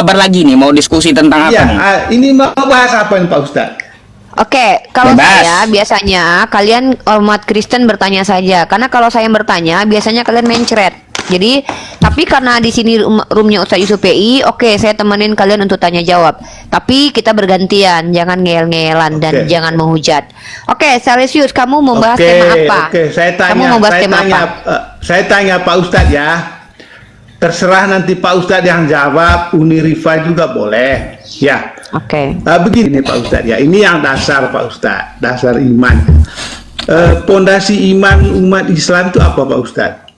kabar lagi nih? Mau diskusi tentang apa Ya, nih? ini mau bahas apa nih Pak Ustadz? Oke, kalau Bebas. saya biasanya kalian umat Kristen bertanya saja, karena kalau saya yang bertanya biasanya kalian mencret. Jadi, tapi karena di sini roomnya Ustadz Yusuf PI, oke, saya temenin kalian untuk tanya jawab. Tapi kita bergantian, jangan ngeyel-ngeyelan dan Oke. jangan menghujat. Oke, Salesius, kamu mau bahas tema apa? Oke, saya tanya, Kamu mau bahas tema apa? saya tanya Pak Ustadz ya. Terserah nanti Pak Ustadz yang jawab, Uni Rifa juga boleh. Ya, Oke. begini Pak Ustadz ya. Ini yang dasar Pak Ustadz, dasar iman. Pondasi iman umat Islam itu apa Pak Ustadz?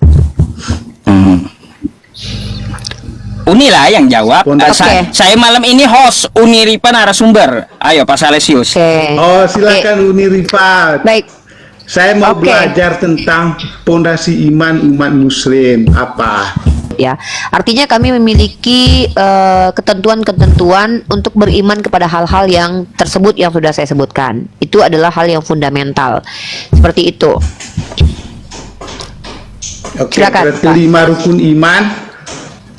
Uni lah yang jawab. Oke. Saya malam ini host Uni Rifa narasumber. Ayo Pak Salesius. Oke. Oh, silakan Uni Rifa. Baik. Saya mau Oke. belajar tentang pondasi iman umat Muslim apa? Ya, artinya kami memiliki ketentuan-ketentuan untuk beriman kepada hal-hal yang tersebut yang sudah saya sebutkan. Itu adalah hal yang fundamental. Seperti itu. Oke, Silakan, berarti Pak. 5 rukun iman,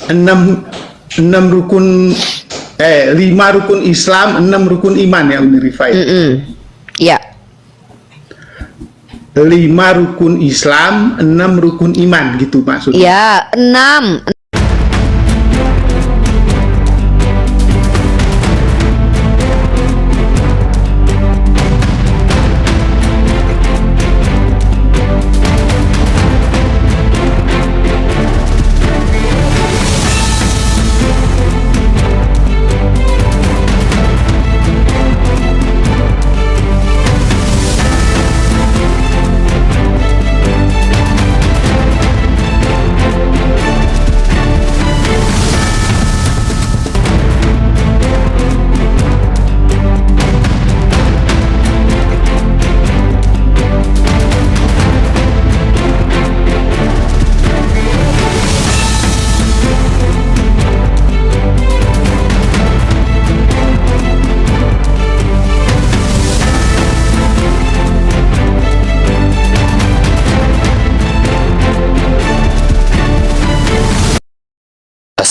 6 rukun 5 rukun Islam, 6 rukun iman ya Uni Rifai. Ya. 5 rukun Islam, 6 rukun iman gitu maksudnya. Ya, 6.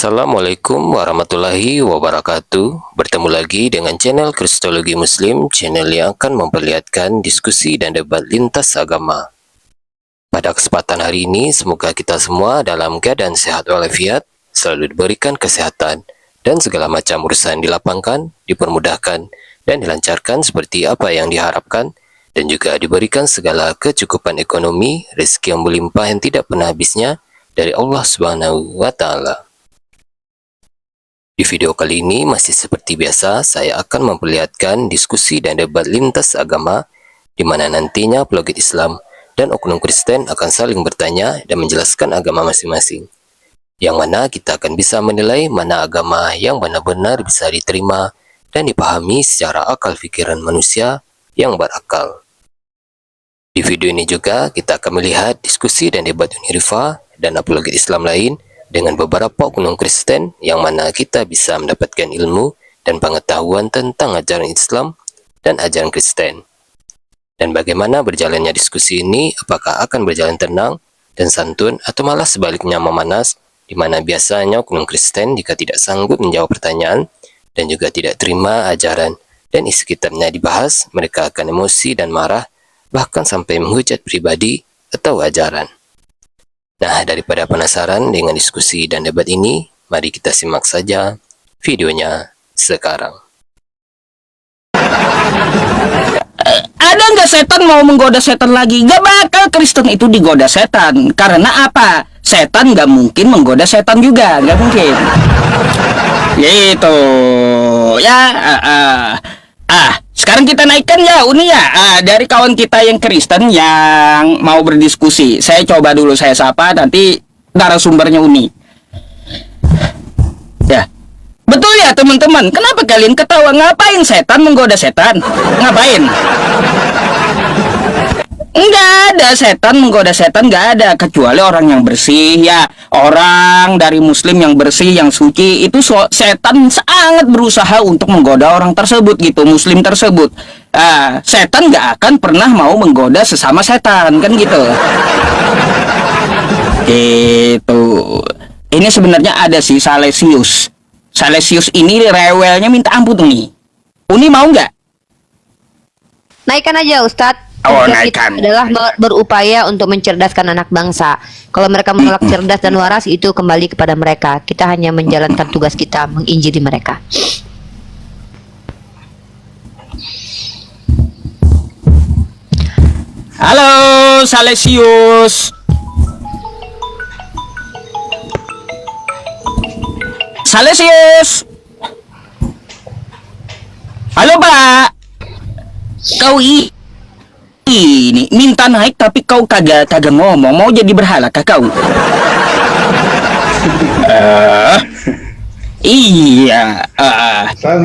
Assalamualaikum warahmatullahi wabarakatuh. Bertemu lagi dengan channel Kristologi Muslim, channel yang akan memperlihatkan diskusi dan debat lintas agama. Pada kesempatan hari ini, semoga kita semua dalam keadaan sehat walafiat, selalu diberikan kesehatan, dan segala macam urusan dilapangkan, dipermudahkan, dan dilancarkan seperti apa yang diharapkan, dan juga diberikan segala kecukupan ekonomi, rezeki yang melimpah yang tidak pernah habisnya dari Allah Subhanahu wa Ta'ala. Di video kali ini masih seperti biasa, saya akan memperlihatkan diskusi dan debat lintas agama, di mana nantinya apologet Islam dan oknum Kristen akan saling bertanya dan menjelaskan agama masing-masing. Yang mana kita akan bisa menilai mana agama yang benar-benar bisa diterima dan dipahami secara akal pikiran manusia yang berakal. Di video ini juga kita akan melihat diskusi dan debat Uni Rifa dan apologet Islam lain dengan beberapa oknum Kristen yang mana kita bisa mendapatkan ilmu dan pengetahuan tentang ajaran Islam dan ajaran Kristen. Dan bagaimana berjalannya diskusi ini, apakah akan berjalan tenang dan santun atau malah sebaliknya memanas, di mana biasanya oknum Kristen jika tidak sanggup menjawab pertanyaan dan juga tidak terima ajaran dan isi kitabnya dibahas, mereka akan emosi dan marah, bahkan sampai menghujat pribadi atau ajaran. Nah, daripada penasaran dengan diskusi dan debat ini, mari kita simak saja videonya sekarang. Ada nggak setan mau menggoda setan lagi? Gak bakal Kristen itu digoda setan. Karena apa? Setan nggak mungkin menggoda setan juga. Nggak mungkin. Gitu. Ya. Sekarang kita naikkan ya Uni ya. Dari kawan kita yang Kristen yang mau berdiskusi. Saya coba dulu saya sapa, nanti narasumbernya Uni. Ya. Betul ya teman-teman, kenapa kalian ketawa? Ngapain setan menggoda setan? Ngapain? Enggak ada setan menggoda setan, enggak ada, kecuali orang yang bersih ya. Orang dari muslim yang bersih, yang suci, itu setan sangat berusaha untuk menggoda orang tersebut gitu, muslim tersebut. Setan enggak akan pernah mau menggoda sesama setan, kan gitu. Gitu. Ini sebenarnya ada sih Salesius. Salesius ini rewelnya minta ampun nih. Uni mau nggak? Naikkan aja Ustadz. Oh, Tugas kita naikkan. adalah berupaya untuk mencerdaskan anak bangsa. Kalau mereka menolak cerdas dan waras, itu kembali kepada mereka. Kita hanya menjalankan tugas kita, menginjili mereka. Halo, Salesius. Salesius. Halo, Pak. Kau ini minta naik tapi kau kagak ngomong. Mau jadi berhala kah kau? Iya. Selamat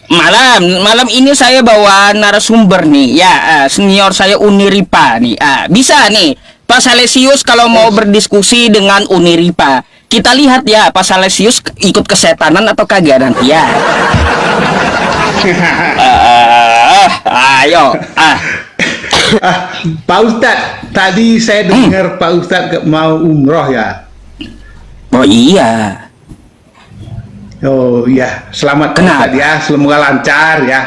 malam. Malam ini saya bawa narasumber nih. Ya, senior saya Uniripa nih. Bisa nih, Pak Salesius kalau mau berdiskusi dengan Uniripa. Kita lihat ya, Pak Salesius ikut kesetanan atau kagak nanti ya. Ayo. Pak Ustadz, tadi saya dengar Pak Ustadz mau umroh ya. Oh iya. Oh iya, selamat Pak Kenapa? Ustadz ya, semoga lancar ya.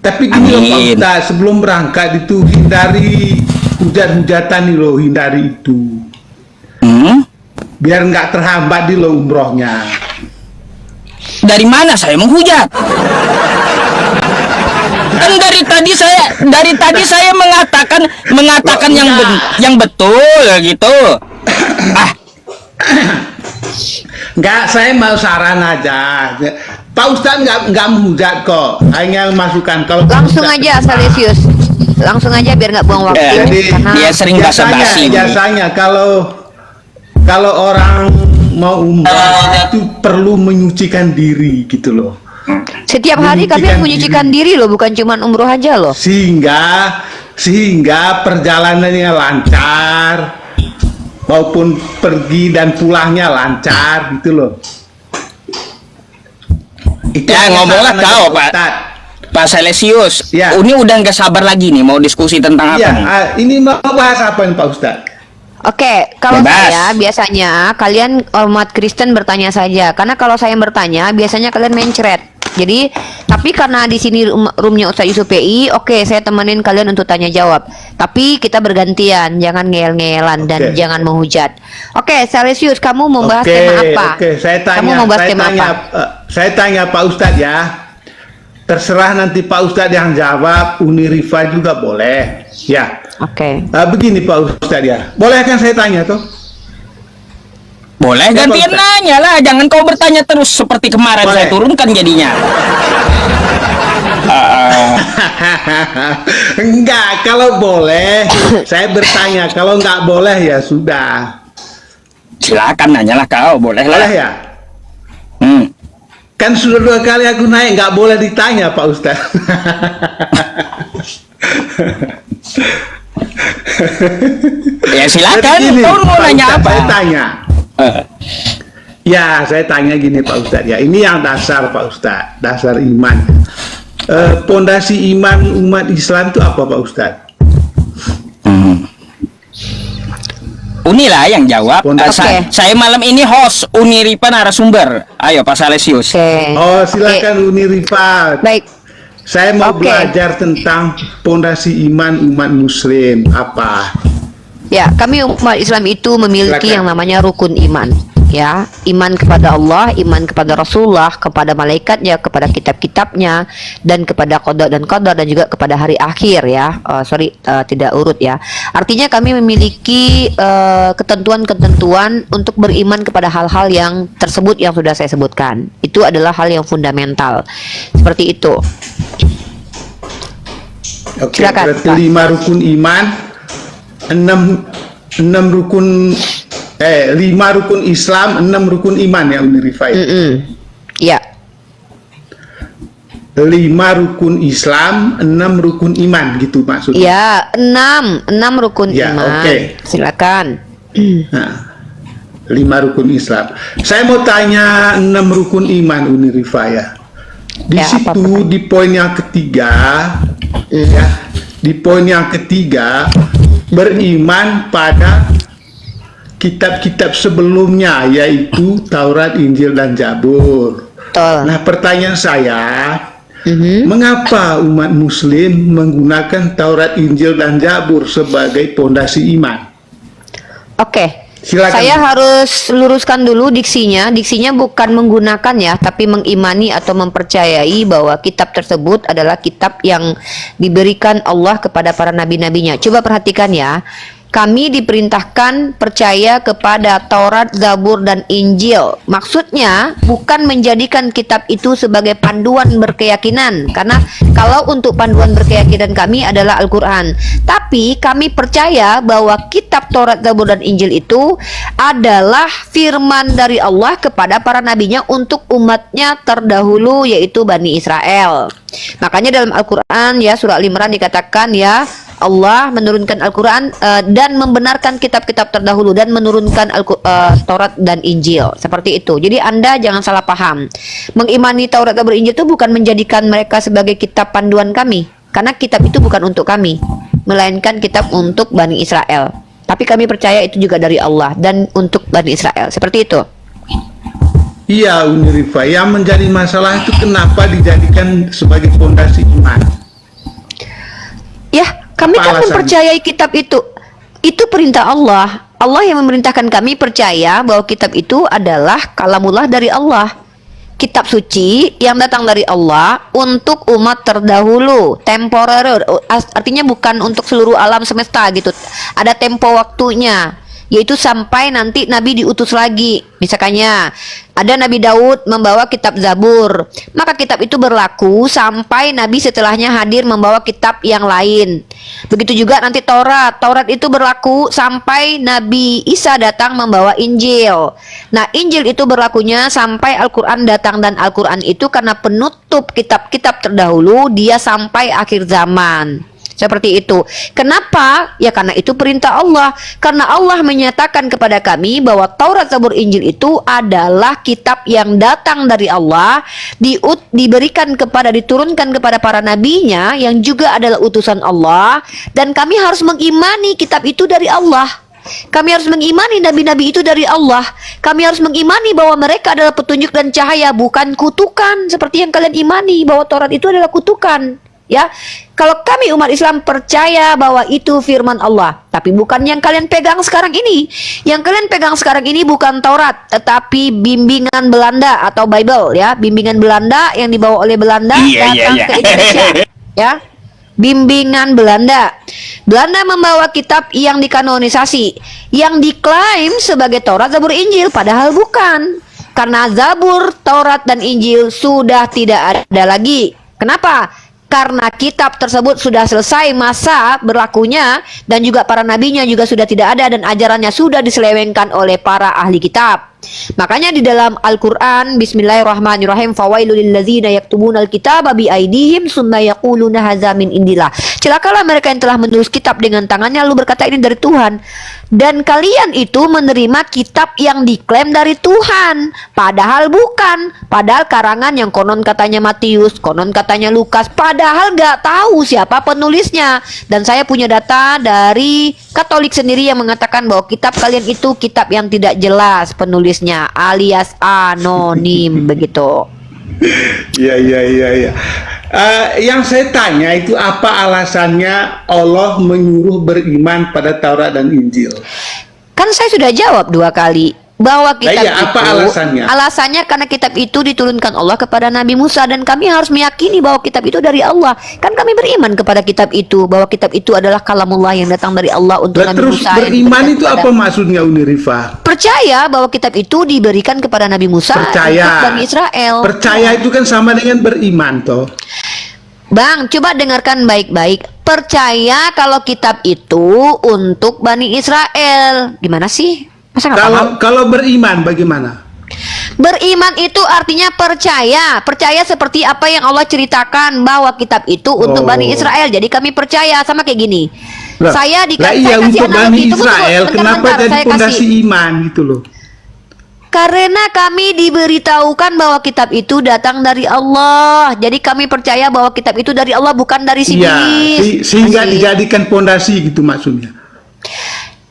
Tapi gini loh Pak Amin. Ustadz, sebelum berangkat itu hindari hujat-hujatan nih loh, hindari itu. Biar nggak terhambat di loh umrohnya. Dari mana saya menghujat? Kan dari tadi saya mengatakan yang betul gitu. Nggak, saya mau saran aja. Pak Ustadz nggak menghujat kok, hanya masukan kalau Langsung Ustadz aja Salesius. Langsung aja biar nggak buang waktu. Jadi karena dia sering basa-basi. biasanya kalau orang mau umroh itu perlu menyucikan diri gitu loh. setiap hari kami menyucikan menyucikan diri loh, bukan cuma umroh aja loh. Sehingga perjalanannya lancar maupun pergi dan pulangnya lancar gitu loh. Itu Ya, ngomonglah saran aja, kau, Pak. Ustadz. Pak Salesius, Ya. Uni udah nggak sabar lagi nih mau diskusi tentang apa Iya, nih? ini mau bahas apa nih Pak Ustadz? Oke, kalau Bebas. saya biasanya kalian umat Kristen bertanya saja, karena kalau saya yang bertanya biasanya kalian mencret. Jadi, tapi karena di sini roomnya Ustadz Yusuf PI, oke, saya temenin kalian untuk tanya jawab. Tapi kita bergantian, jangan ngeyel-ngeyelan dan Oke. jangan menghujat. Oke, Salesius, kamu mau bahas tema apa? Oke, saya tanya. Kamu mau bahas tema apa? Saya tanya Pak Ustadz ya. Terserah nanti Pak Ustadz yang jawab, Unirifa juga boleh. Ya. Oke. Begini Pak Ustadz ya. Boleh kan saya tanya tuh? Boleh Ya, gantian Pak Ustadz. nanya lah, jangan kau bertanya terus seperti kemarin Boleh. saya turunkan jadinya. Enggak, kalau boleh saya bertanya. Kalau enggak boleh ya sudah. Silakan nanyalah kau, boleh lah. Boleh ya? Kan sudah 2 kali aku naik, nggak boleh ditanya Pak Ustadz. Ya silakan, Jadi gini, kau mau Pak nanya Ustadz, apa? Saya tanya. Eh, Ya, saya tanya gini Pak Ustadz ya. Ini yang dasar Pak Ustadz, dasar iman. Pondasi iman umat Islam itu apa Pak Ustadz? Uni lah yang jawab. Oke. Saya malam ini host Uniripa narasumber. Ayo Pak Salesius. Oke. Oh, silakan Unirifa. Baik. Saya mau Oke. belajar tentang pondasi iman umat Muslim apa? Ya, kami umat Islam itu memiliki Silakan. yang namanya rukun iman. Ya, iman kepada Allah, iman kepada Rasulullah, kepada malaikatnya, kepada kitab-kitabnya, dan kepada qada dan qadar, dan juga kepada hari akhir ya. Tidak urut ya. Artinya kami memiliki ketentuan-ketentuan untuk beriman kepada hal-hal yang tersebut yang sudah saya sebutkan. Itu adalah hal yang fundamental. Seperti itu. Oke, Silakan, berarti Pak. 5 rukun iman, 6 rukun 5 rukun Islam, 6 rukun iman ya Unirifa. Ya. 5 rukun Islam, 6 rukun iman gitu maksudnya. Ya, 6 rukun Ya, iman. oke. Silakan. Nah, 5 rukun Islam. Saya mau tanya 6 rukun iman Unirifa ya. Di Ya, apa situ di poin yang ketiga, ya, di poin yang ketiga beriman pada kitab-kitab sebelumnya, yaitu Taurat, Injil, dan Zabur. Betul. Nah, pertanyaan saya, mengapa umat Muslim menggunakan Taurat, Injil, dan Zabur sebagai pondasi iman? Oke. Silakan. Saya harus luruskan dulu diksinya. Diksinya bukan menggunakan ya, tapi mengimani atau mempercayai bahwa kitab tersebut adalah kitab yang diberikan Allah kepada para nabi-nabinya. Coba perhatikan ya. Kami diperintahkan percaya kepada Taurat, Zabur, dan Injil. Maksudnya bukan menjadikan kitab itu sebagai panduan berkeyakinan. Karena kalau untuk panduan berkeyakinan kami adalah Al-Quran. Tapi kami percaya bahwa kitab Taurat, Zabur, dan Injil itu adalah firman dari Allah kepada para nabinya untuk umatnya terdahulu, yaitu Bani Israel. Makanya dalam Al-Quran ya, surah Al-Imran dikatakan ya, Allah menurunkan Al-Quran dan membenarkan kitab-kitab terdahulu dan menurunkan Taurat dan Injil. Seperti itu. Jadi Anda jangan salah paham. Mengimani Taurat dan Injil itu bukan menjadikan mereka sebagai kitab panduan kami. Karena kitab itu bukan untuk kami, melainkan kitab untuk Bani Israel. Tapi kami percaya itu juga dari Allah dan untuk Bani Israel. Seperti itu. Iya, Uni Rifa, yang menjadi masalah itu kenapa dijadikan sebagai pondasi iman? Ya, kami Apa kan alasannya? mempercayai kitab itu. Itu perintah Allah. Allah yang memerintahkan kami percaya bahwa kitab itu adalah kalamullah dari Allah. Kitab suci yang datang dari Allah untuk umat terdahulu, temporer, artinya bukan untuk seluruh alam semesta gitu. Ada tempo waktunya, yaitu sampai nanti Nabi diutus lagi. Misalkannya ada Nabi Daud membawa kitab Zabur, maka kitab itu berlaku sampai Nabi setelahnya hadir membawa kitab yang lain. Begitu juga nanti Taurat itu berlaku sampai Nabi Isa datang membawa Injil. Nah, Injil itu berlakunya sampai Al-Quran datang, dan Al-Quran itu karena penutup kitab-kitab terdahulu, dia sampai akhir zaman. Seperti itu. Kenapa? Ya karena itu perintah Allah. Karena Allah menyatakan kepada kami bahwa Taurat, Zabur, Injil itu adalah kitab yang datang dari Allah, diturunkan kepada para nabinya yang juga adalah utusan Allah, dan kami harus mengimani kitab itu dari Allah. Kami harus mengimani nabi-nabi itu dari Allah. Kami harus mengimani bahwa mereka adalah petunjuk dan cahaya, bukan kutukan seperti yang kalian imani bahwa Taurat itu adalah kutukan. Ya, kalau kami umat Islam percaya bahwa itu firman Allah, tapi bukan yang kalian pegang sekarang ini. Yang kalian pegang sekarang ini bukan Taurat, tetapi bimbingan Belanda atau Bible ya, bimbingan Belanda yang dibawa oleh Belanda datang ke Indonesia. Ya, bimbingan Belanda. Belanda membawa kitab yang dikanonisasi, yang diklaim sebagai Taurat, Zabur, Injil, padahal bukan. Karena Zabur, Taurat, dan Injil sudah tidak ada lagi. Kenapa? Karena kitab tersebut sudah selesai masa berlakunya, dan juga para nabinya juga sudah tidak ada, dan ajarannya sudah diselewengkan oleh para ahli kitab. Makanya di dalam Al-Quran, Bismillahirrahmanirrahim, fawailul lillazina yaktubunal kitaba bi aidihim summa yaquluna hadza min indillah. Celakalah mereka yang telah menulis kitab dengan tangannya lalu berkata ini dari Tuhan. Dan kalian itu menerima kitab yang diklaim dari Tuhan, padahal bukan. Padahal karangan yang konon katanya Matius, konon katanya Lukas, padahal nggak tahu siapa penulisnya. Dan saya punya data dari Katolik sendiri yang mengatakan bahwa kitab kalian itu kitab yang tidak jelas penulisnya, alias anonim begitu. Iya. Yang saya tanya itu apa alasannya Allah menyuruh beriman pada Taurat dan Injil? Kan saya sudah jawab 2 kali bahwa kitab iya, apa itu alasannya? Alasannya karena kitab itu diturunkan Allah kepada Nabi Musa, dan kami harus meyakini bahwa kitab itu dari Allah. Kan kami beriman kepada kitab itu, bahwa kitab itu adalah kalamullah yang datang dari Allah untuk Nabi Terus Musa. beriman itu apa maksudnya, Uni Rifa? Percaya bahwa kitab itu diberikan kepada Nabi Musa Percaya. untuk Bani Israel. Percaya itu kan sama dengan beriman toh. Bang, coba dengarkan baik-baik. Percaya kalau kitab itu untuk Bani Israel. Gimana sih? Masa nggak paham? Kalau beriman bagaimana? Beriman itu artinya percaya. Percaya seperti apa yang Allah ceritakan bahwa kitab itu untuk Bani Israel. Jadi kami percaya, sama kayak gini. Lah, Saya iya kasih untuk Bani analogi. Tunggu, Israel, bentar, kenapa bentar, jadi saya fondasi kasih. iman gitu loh? Karena kami diberitahukan bahwa kitab itu datang dari Allah. Jadi kami percaya bahwa kitab itu dari Allah, bukan dari si Iya, iblis. sehingga Masih. dijadikan fondasi gitu maksudnya.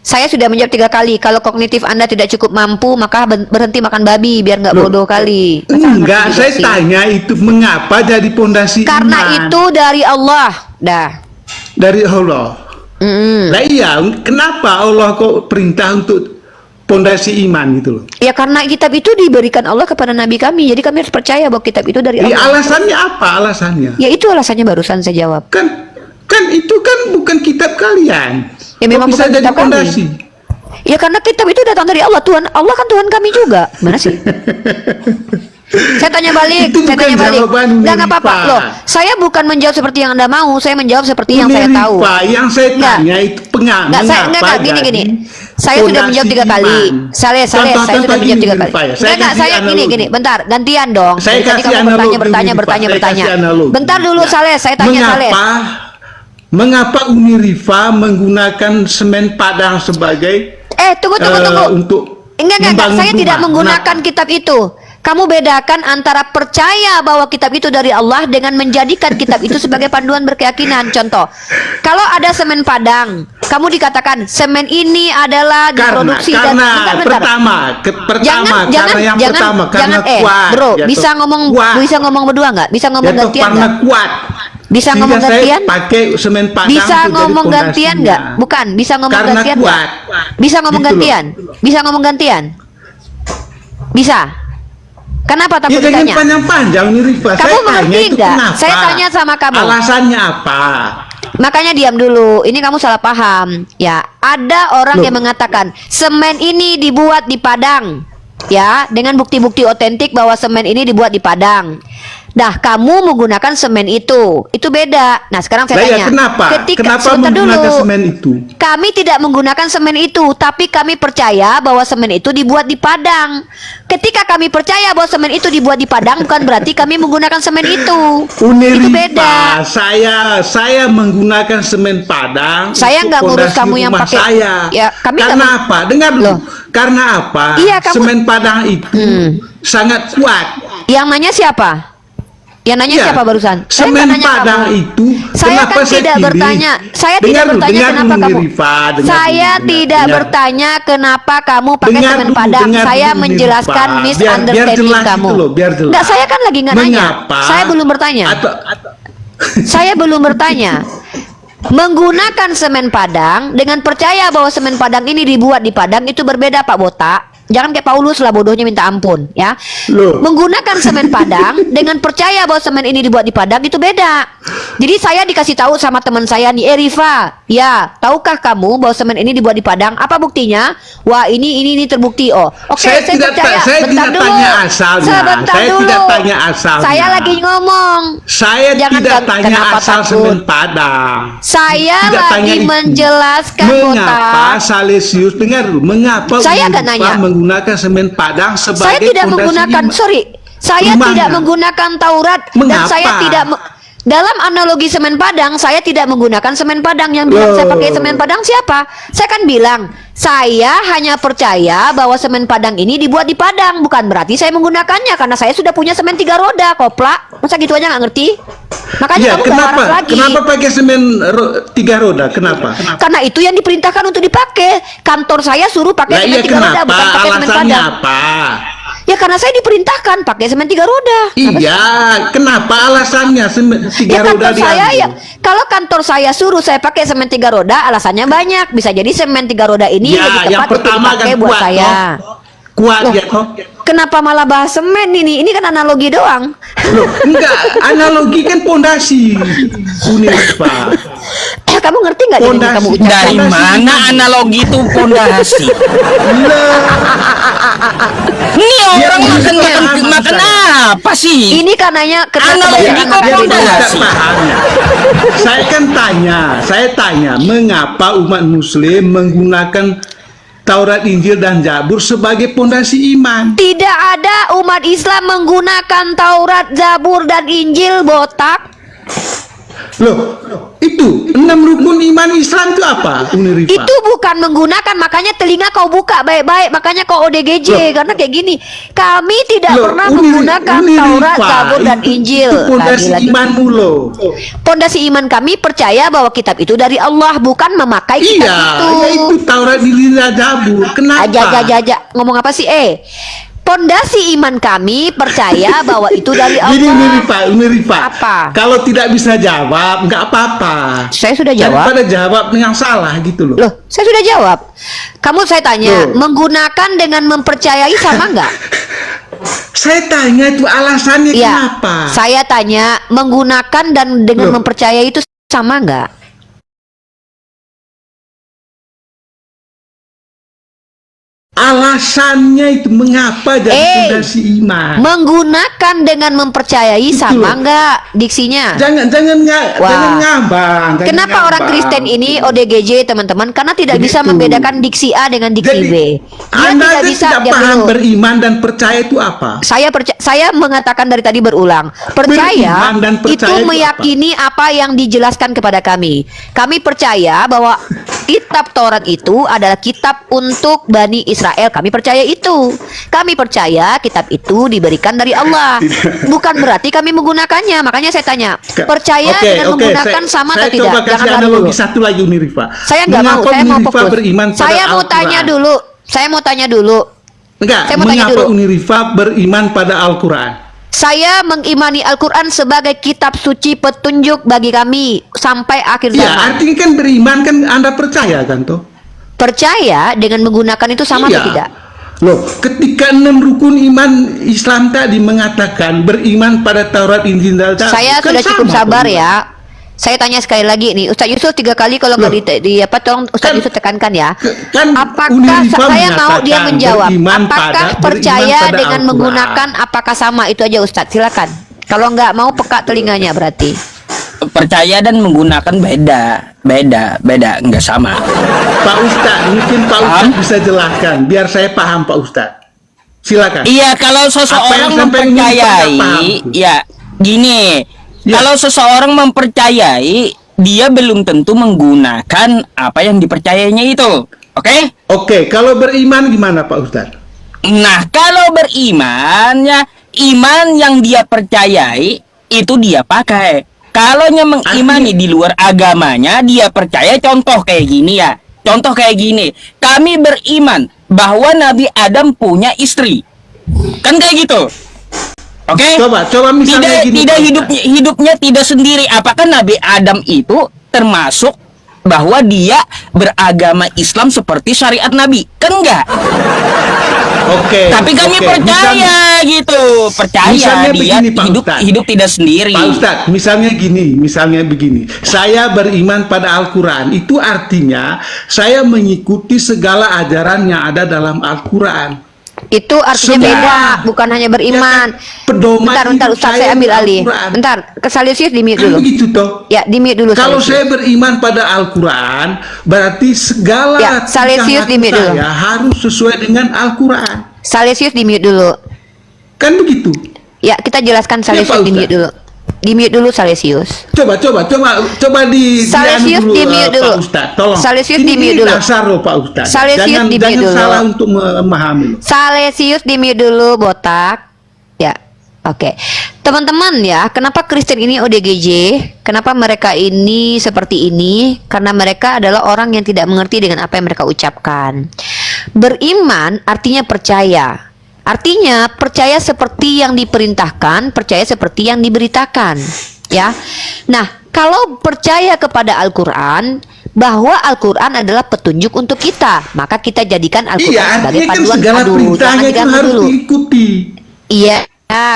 Saya sudah menjawab 3 kali. Kalau kognitif Anda tidak cukup mampu, maka berhenti makan babi biar nggak Loh, bodoh kali. Enggak, Ngerti saya juga sih. tanya itu mengapa jadi pondasi Karena iman? itu dari Allah. Dah. Dari Allah. Lah iya, kenapa Allah kok perintah untuk pondasi iman gitu loh? Ya karena kitab itu diberikan Allah kepada Nabi kami. Jadi kami harus percaya bahwa kitab itu dari Allah. Alasannya apa alasannya? Ya itu alasannya barusan saya jawab. Kan itu kan bukan kitab kalian. Ya memang Kok bisa bukan jadi kitab kami. pondasi? Ya karena kitab itu datang dari Allah. Allah kan Tuhan kami juga. Mana sih? Saya tanya balik, Itu saya bukan tanya balik. jawaban Enggak apa-apa Nurifa. loh. Saya bukan menjawab seperti yang Anda mau, saya menjawab seperti yang saya tahu. Nurifa, yang saya Enggak. tanya itu Enggak, saya enggak gini. Saya sudah menjawab 3 kali. Saya sudah menjawab 3 kali. Enggak, saya gini. Bentar, gantian dong. Saya Dari tadi kasih kamu analogi, bertanya. Nurifa. Saya kasih analogi. Bentar dulu, Ya. saya tanya Saleh. Mengapa Unirifa menggunakan semen Padang sebagai Tunggu. untuk Enggak. membangun Saya tidak rumah? menggunakan kitab itu. Kamu bedakan antara percaya bahwa kitab itu dari Allah dengan menjadikan kitab itu sebagai panduan berkeyakinan. Contoh, kalau ada semen Padang, kamu dikatakan semen ini adalah diproduksi karena pertama karena kuat. Bro, ya bisa toh. ngomong Kuat. bisa ngomong berdua nggak? Bisa ngomong Ya toh, gantian karena nggak? kuat. Bisa Sehingga ngomong saya gantian? pakai semen Padang Bisa untuk jadi ngomong gantian fondasinya. nggak? Bukan, bisa ngomong Karena gantian kuat. nggak? Bisa ngomong Gitu loh. gantian? Bisa ngomong gantian? Bisa. Kenapa Ya takut jangan ditanya? panjang-panjang nih Rifa. Kamu Saya mengerti tanya itu nggak? kenapa? Saya tanya sama kamu. Alasannya apa? Makanya diam dulu. Ini kamu salah paham. Ya, ada orang Loh. yang mengatakan semen ini dibuat di Padang. Ya, dengan bukti-bukti otentik bahwa semen ini dibuat di Padang. Dah, kamu menggunakan semen itu beda. Nah, sekarang saya Lah ya tanya. kenapa? Kenapa sebentar menggunakan dulu. semen itu? Kami tidak menggunakan semen itu, tapi kami percaya bahwa semen itu dibuat di Padang. Ketika kami percaya bahwa semen itu dibuat di Padang, bukan berarti kami menggunakan semen itu. Itu beda. Saya menggunakan semen Padang. Saya untuk nggak ngurus fondasi kamu yang rumah pakai- saya. Ya, kami karena nggak- apa? Dengar dulu. Loh. Karena apa? Iya, kamu- Semen Padang itu sangat kuat. Yang nanya siapa? Yang nanya Iya, siapa barusan? Saya Semen nggak nanya Padang kamu. itu Saya kenapa kan saya tidak pilih? bertanya. Saya Dengar tidak dulu, bertanya dengar kenapa dulu, kamu. Rifa, dengar Saya dulu, tidak dengar. bertanya kenapa kamu pakai Dengar semen dulu, Padang. dengar Saya dulu, menjelaskan Rifa. misunderstanding biar jelas kamu. itu loh, biar jelas. Enggak, saya kan lagi nggak nanya. Mengapa? Saya belum bertanya. Atau- Saya belum bertanya. Menggunakan semen Padang dengan percaya bahwa semen Padang ini dibuat di Padang itu berbeda, Pak Botak. Jangan kayak Paulus lah, bodohnya minta ampun, ya. Loh. Menggunakan semen Padang dengan percaya bahwa semen ini dibuat di Padang itu beda. Jadi saya dikasih tahu sama teman saya nih, Rifa, ya, tahukah kamu bahwa semen ini dibuat di Padang? Apa buktinya? Wah, ini terbukti. Oh, oke, Saya saya tidak percaya. saya Bentar tidak dulu. tanya asalnya. Sebentar Saya dulu. tidak tanya asalnya. Saya lagi ngomong. Saya Jangan tidak tanya kenapa asal takut? semen Padang. Saya Tidak tanya lagi itu. menjelaskan, Mengapa Botak. Salesius, dengar dulu, mengapa Saya nggak Unirifa nanya. menggunakan semen Padang sebagai Saya tidak fondasi menggunakan, saya rumahnya? tidak menggunakan Taurat dan Mengapa? saya tidak dalam analogi semen Padang, saya tidak menggunakan semen Padang. Yang bilang saya pakai semen Padang siapa? Saya kan bilang, saya hanya percaya bahwa semen Padang ini dibuat di Padang. Bukan berarti saya menggunakannya, karena saya sudah punya semen 3 roda, koplak. Masa gitu aja nggak ngerti? Makanya Ya, kamu gak waras kenapa? lagi. Kenapa pakai semen 3 roda? Kenapa? Karena itu yang diperintahkan untuk dipakai. Kantor saya suruh pakai Lah semen iya 3 roda, kenapa? bukan pakai semen Alasannya Padang. apa? Ya karena saya diperintahkan pakai semen 3 roda. Iya, kenapa alasannya semen 3 Ya roda kantor saya diambil? ya, kalau kantor saya suruh saya pakai semen 3 roda, alasannya banyak. Bisa jadi semen 3 roda ini Ya, lebih yang tepat untuk pertama dipakai kan buat kuat, saya. Kuat Loh. ya toh? Kenapa malah bahas semen ini? Ini kan analogi doang. Loh, enggak, analogi kan pondasi Unirifa. Kamu ngerti nggak yang Pondasi. kamu ucapkan? Dari mana analogi itu pondasi? Ini orang Ya, makan iya, makan apa sih? Ini karenanya Analogi kebanyakan kok agama Biar pondasi. kita paham ya. Saya tanya, mengapa umat Muslim menggunakan Taurat, Injil, dan Zabur sebagai pondasi iman? Tidak ada umat Islam menggunakan Taurat, Zabur, dan Injil, Botak. Loh, itu 6 rukun iman Islam itu apa, Uni Rifa? Itu bukan menggunakan, makanya telinga kau buka baik-baik, makanya kau ODGJ. Karena kayak gini, kami tidak pernah menggunakan Taurat, Zabur, dan Injil. Itu pondasi imanmu loh. Pondasi iman kami percaya bahwa kitab itu dari Allah, bukan memakai kitab Iya, itu. ya itu Taurat, Injil, dan Zabur. Kenapa? Aja, ngomong apa sih? Pondasi iman kami percaya bahwa itu dari Allah. Jadi Uni Rifa, Apa? kalau tidak bisa jawab, nggak apa-apa. Saya sudah jawab. Daripada jawab yang salah gitu loh. Loh, saya sudah jawab. Kamu saya tanya, menggunakan dengan mempercayai sama nggak? Saya tanya itu alasannya Iya. kenapa? Saya tanya, menggunakan dan dengan Loh. mempercayai itu sama nggak? Alasannya itu mengapa jadi pondasi iman? Menggunakan dengan mempercayai Itu sama loh. nggak diksinya? Jangan Wah. ngambang. jangan Kenapa orang ngambang. Kristen ini ODGJ teman-teman? Karena tidak bisa Begitu. membedakan diksi A dengan diksi Jadi, B. Dia Anda tidak bisa. tidak diam paham dulu. beriman dan percaya itu apa? Saya mengatakan dari tadi berulang, percaya Beriman dan percaya itu itu meyakini apa yang dijelaskan kepada kami. Kami percaya bahwa kitab Taurat itu adalah kitab untuk Bani Israel. Kami percaya itu. Kami percaya kitab itu diberikan dari Allah. Bukan berarti kami menggunakannya. Makanya saya tanya, percaya dengan menggunakan sama atau tidak? Saya coba kasih lari analogi dulu. satu lagi, Uni Rifa. Saya nggak mau. Mengapa Saya Uni mau Rifa fokus. beriman pada Saya mau Al-Quran? tanya dulu. Saya mau tanya dulu. Enggak, Saya mau tanya mengapa dulu. Uni Rifa beriman pada Al-Quran? Saya mengimani Al-Quran sebagai kitab suci petunjuk bagi kami sampai akhir Iya, zaman. artinya kan beriman kan Anda percaya kan toh? Percaya dengan menggunakan itu sama Iya. atau tidak? Loh, ketika 6 rukun iman Islam tadi mengatakan beriman pada Taurat, Injil, dan Zabur, Saya kan sudah cukup sama sabar toh, ya. Saya tanya sekali lagi nih, Ustaz Yusuf 3 kali kalau nggak Loh. di apa tolong Ustaz Kan- Yusuf tekankan ya. kan Apakah Uni Rifa saya mau dia menyatakan menjawab? beriman Apakah pada percaya dengan Al-Quran. menggunakan apakah sama itu aja Ustaz? Silakan. Kalau nggak mau peka telinganya berarti. Percaya dan menggunakan beda, nggak sama. Pak Ustadz, mungkin Pak Paham? Ustadz bisa jelaskan biar saya paham, Pak Ustadz. Silakan. Iya, kalau seseorang Apa yang sampai ini mempercayai, nggak paham? ya gini, Ya. kalau seseorang mempercayai, dia belum tentu menggunakan apa yang dipercayainya itu, oke? Oke, kalau beriman gimana Pak Ustadz? Nah, kalau beriman, ya iman yang dia percayai itu dia pakai. Kalau mengimani di luar agamanya, dia percaya. Contoh kayak gini ya. Contoh kayak gini. Kami beriman bahwa Nabi Adam punya istri. Kan kayak gitu. Oke? Coba misalnya Tidak gini, tidak Pak hidupnya tidak sendiri. Apakah Nabi Adam itu termasuk bahwa dia beragama Islam seperti syariat Nabi? Kan enggak. Oke. Tapi kami oke. percaya gitu, percaya misalnya dia begini, Pak Ustadz. hidup tidak sendiri. Pak Ustadz, misalnya begini. Saya beriman pada Al-Quran, itu artinya saya mengikuti segala ajaran yang ada dalam Al-Quran. Itu artinya Semua. beda, bukan hanya beriman. Ya kan, pedoman Bentar, hidup Ustaz, saya saya ambil di alih. Al-Quran. Bentar, ke Salisius di mute Kan dulu. begitu toh? Ya, di mute dulu. Kalau Salisius. saya beriman pada Al-Quran, berarti segala Ya, Salesius tingkah di mute laku dulu. saya harus sesuai dengan Al-Quran. Salisius di mute dulu. Kan begitu? Ya, kita jelaskan Salisius Pak di mute Ustaz. dulu. Di mute dulu Salisius. Coba Salesius anu di mute dulu. Pak Ustadz, tolong. Salesius Ini di mute dulu. dasar loh Pak Ustadz. Salesius Jangan di mute dulu. salah untuk memahami. Salesius di mute dulu, botak. Ya. Oke. Teman-teman ya, kenapa Kristen ini ODGJ? Kenapa mereka ini seperti ini? Karena mereka adalah orang yang tidak mengerti dengan apa yang mereka ucapkan. Beriman artinya percaya. Artinya percaya seperti yang diperintahkan, percaya seperti yang diberitakan, ya. Nah, kalau percaya kepada Al-Qur'an bahwa Al-Qur'an adalah petunjuk untuk kita, maka kita jadikan Al-Qur'an Iya, sebagai artinya kan panduan. segala Aduh, perintahnya jangan itu diganggu harus dulu. diikuti. Iya,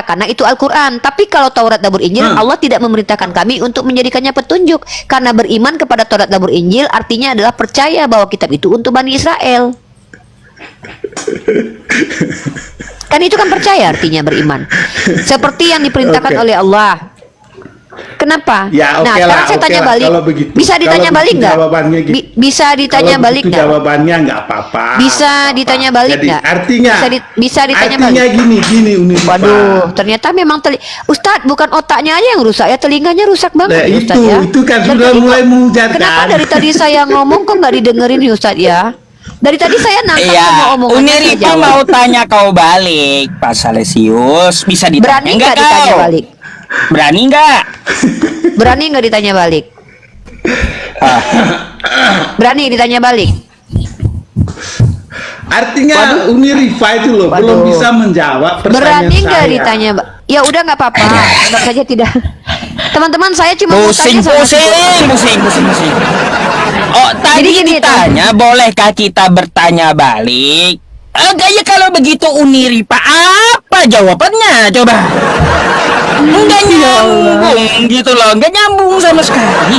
karena itu Al-Quran. Tapi kalau Taurat, Zabur, Injil, Allah tidak memerintahkan kami untuk menjadikannya petunjuk. Karena beriman kepada Taurat, Zabur, Injil artinya adalah percaya bahwa kitab itu untuk Bani Israel. Kan itu kan percaya artinya beriman. Seperti yang diperintahkan Oke. oleh Allah. Kenapa? Ya, Nah, oke sekarang lah, saya oke tanya lah, balik. kalau begitu. Bisa ditanya Kalau balik begitu nggak? jawabannya gitu. Bisa ditanya Kalau balik begitu nggak? jawabannya nggak apa-apa. Bisa nggak apa-apa. ditanya balik Jadi, nggak? artinya, Bisa ditanya artinya balik. gini Unirifa. Waduh, ternyata memang Ustadz, bukan otaknya aja yang rusak ya, telinganya rusak banget Nah, ya, Ustadz ya. itu kan Dan sudah tadi mulai kok- menghujat Kenapa kan? dari tadi saya ngomong kok nggak didengerin nih Ustadz ya? Dari tadi saya nangkap Iya, semua omongannya saya Unirifa jawab. mau tanya kau balik, Pak Salesius. Bisa ditanya Berani nggak nggak ditanya kau? balik? Berani nggak? Berani nggak ditanya balik? Berani ditanya balik? Artinya Unirifa itu loh belum Waduh. bisa menjawab pertanyaan Berani nggak saya. ditanya? Ya udah nggak apa-apa, anggap saja tidak. Teman-teman, saya cuma mau Pusing, tanya sama pusing. Oh, tadi Jadi gini, ditanya, bolehkah kita bertanya balik? Ya kalau begitu Unirifa apa jawabannya? Coba. Enggak nyambung gitu loh, enggak nyambung sama sekali.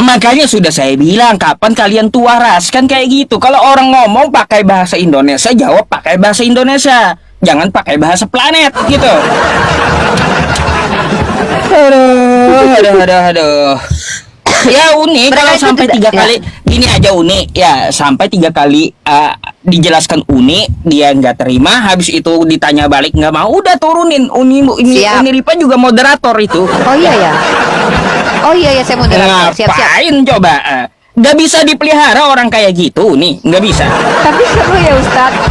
Makanya sudah saya bilang, kapan kalian tuh waras kan kayak gitu. Kalau orang ngomong pakai bahasa Indonesia, jawab pakai bahasa Indonesia. Jangan pakai bahasa planet gitu. Aduh. Ya Uni, Mereka kalau itu sampai tidak- 3 ya. kali gini aja Uni, ya sampai 3 kali dijelaskan Uni, dia nggak terima, habis itu ditanya balik nggak mau, udah turunin. Siap. Unirifa juga moderator itu. Oh iya ya. Oh iya ya, saya mau moderator. Siap-siap. Ngapain coba? Nggak bisa dipelihara orang kayak gitu nih, nggak bisa. Tapi seru ya Ustadz.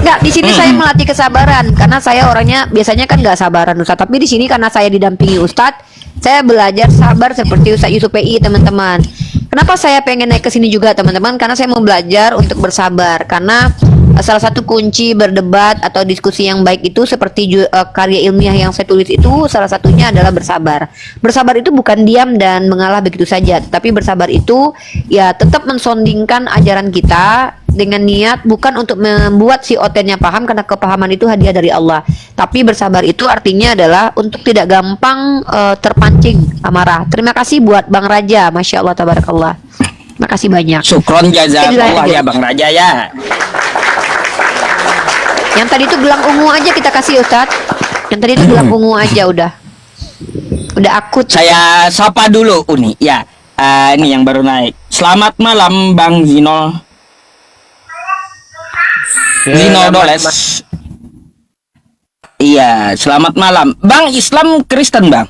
Nggak, di sini saya melatih kesabaran karena saya orangnya biasanya kan nggak sabaran Ustadz. Tapi di sini karena saya didampingi Ustadz, saya belajar sabar seperti Ustadz Yusuf PI, teman-teman. Kenapa saya pengen naik ke sini juga, teman-teman? Karena saya mau belajar untuk bersabar. Karena salah satu kunci berdebat atau diskusi yang baik itu seperti karya ilmiah yang saya tulis itu salah satunya adalah bersabar. Bersabar itu bukan diam dan mengalah begitu saja, tapi bersabar itu ya tetap mensondingkan ajaran kita dengan niat bukan untuk membuat si otennya paham, karena kepahaman itu hadiah dari Allah. Tapi bersabar itu artinya adalah untuk tidak gampang terpancing amarah. Terima kasih buat Bang Raja, Masya Allah, tabarakallah. Makasih banyak. Syukron jazakallah Lanjut. ya Bang Raja ya. Yang tadi itu gelang ungu aja kita kasih Ustadz. Yang tadi itu gelang ungu aja udah akut. Saya sapa dulu Uni ya. Ini yang baru naik. Selamat malam Bang Zino. Zino Doles. Iya, selamat malam. Bang, Islam Kristen, Bang?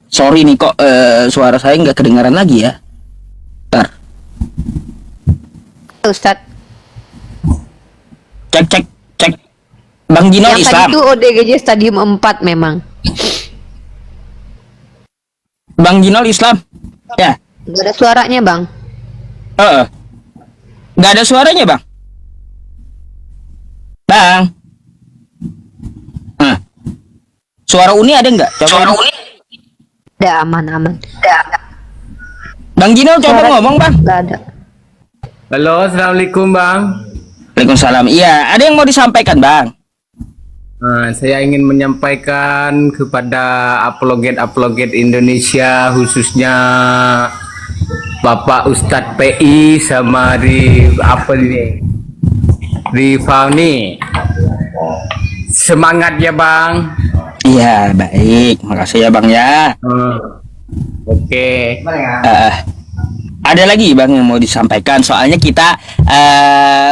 Sorry nih kok suara saya nggak kedengaran lagi ya. Bentar. Ustadz. Cek. Bang Zino Yang Islam. tadi itu ODGJ stadium 4 memang. Bang Zino Islam. Ya. Gak ada suaranya Bang. Nggak ada suaranya, Bang. Bang. Suara Uni ada nggak? Coba Uni. Udah aman. Bang Gino coba Suara- ngomong, Bang. Gak ada. Halo, assalamualaikum bang. Waalaikumsalam. Iya, ada yang mau disampaikan, Bang? Saya ingin menyampaikan kepada apologet Indonesia, khususnya Bapak Ustadz PI sama Rifani. Semangat ya bang. Iya, baik. Makasih ya, Bang ya. Oke. Ada lagi, Bang, yang mau disampaikan. Soalnya kita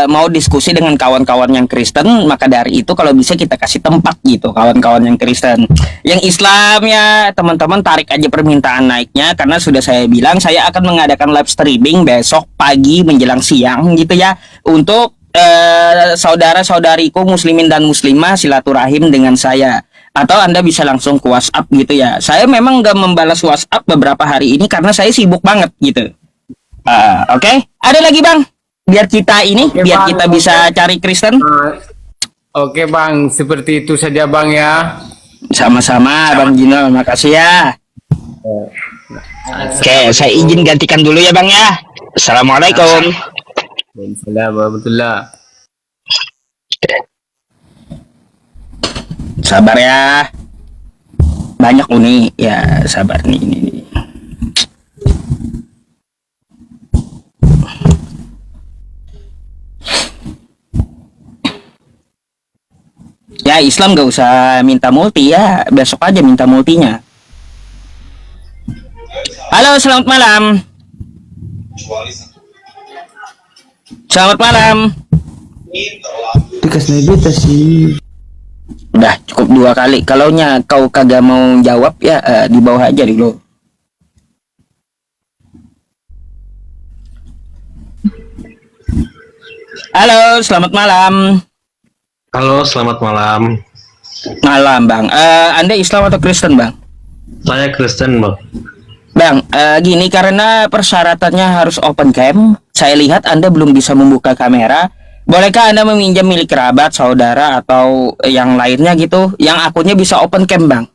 mau diskusi dengan kawan-kawan yang Kristen, maka dari itu kalau bisa kita kasih tempat gitu, kawan-kawan yang Kristen. Yang Islam ya, teman-teman tarik aja permintaan naiknya, karena sudah saya bilang saya akan mengadakan live streaming besok pagi menjelang siang gitu ya, untuk saudara-saudariku muslimin dan muslimah silaturahim dengan saya. Atau Anda bisa langsung ke WhatsApp gitu ya. Saya memang nggak membalas WhatsApp beberapa hari ini karena saya sibuk banget gitu. Oke. Ada lagi, Bang? Biar kita ini, Oke, biar Bang. kita bisa cari Kristen. Oke bang, seperti itu saja bang ya. Sama-sama, Bang Gino. Makasih ya. Oke, saya izin gantikan dulu ya, Bang ya. Assalamualaikum. Waalaikumsalam warahmatullahi. Sabar ya. Banyak Uni. Ya, sabar nih ini. Ya Islam gak usah minta multi ya, besok aja minta multinya. Halo, selamat malam. Selamat malam. Dikasih beta sih. Udah cukup 2 kali. Kalau kau kagak mau jawab ya di bawah aja dulu. Halo, selamat malam. Halo, selamat malam. Malam, Bang. Anda Islam atau Kristen, Bang? Saya Kristen, Bang. Bang, gini karena persyaratannya harus open cam. Saya lihat Anda belum bisa membuka kamera. Bolehkah Anda meminjam milik kerabat, saudara, atau yang lainnya gitu, yang akunnya bisa open cam, Bang?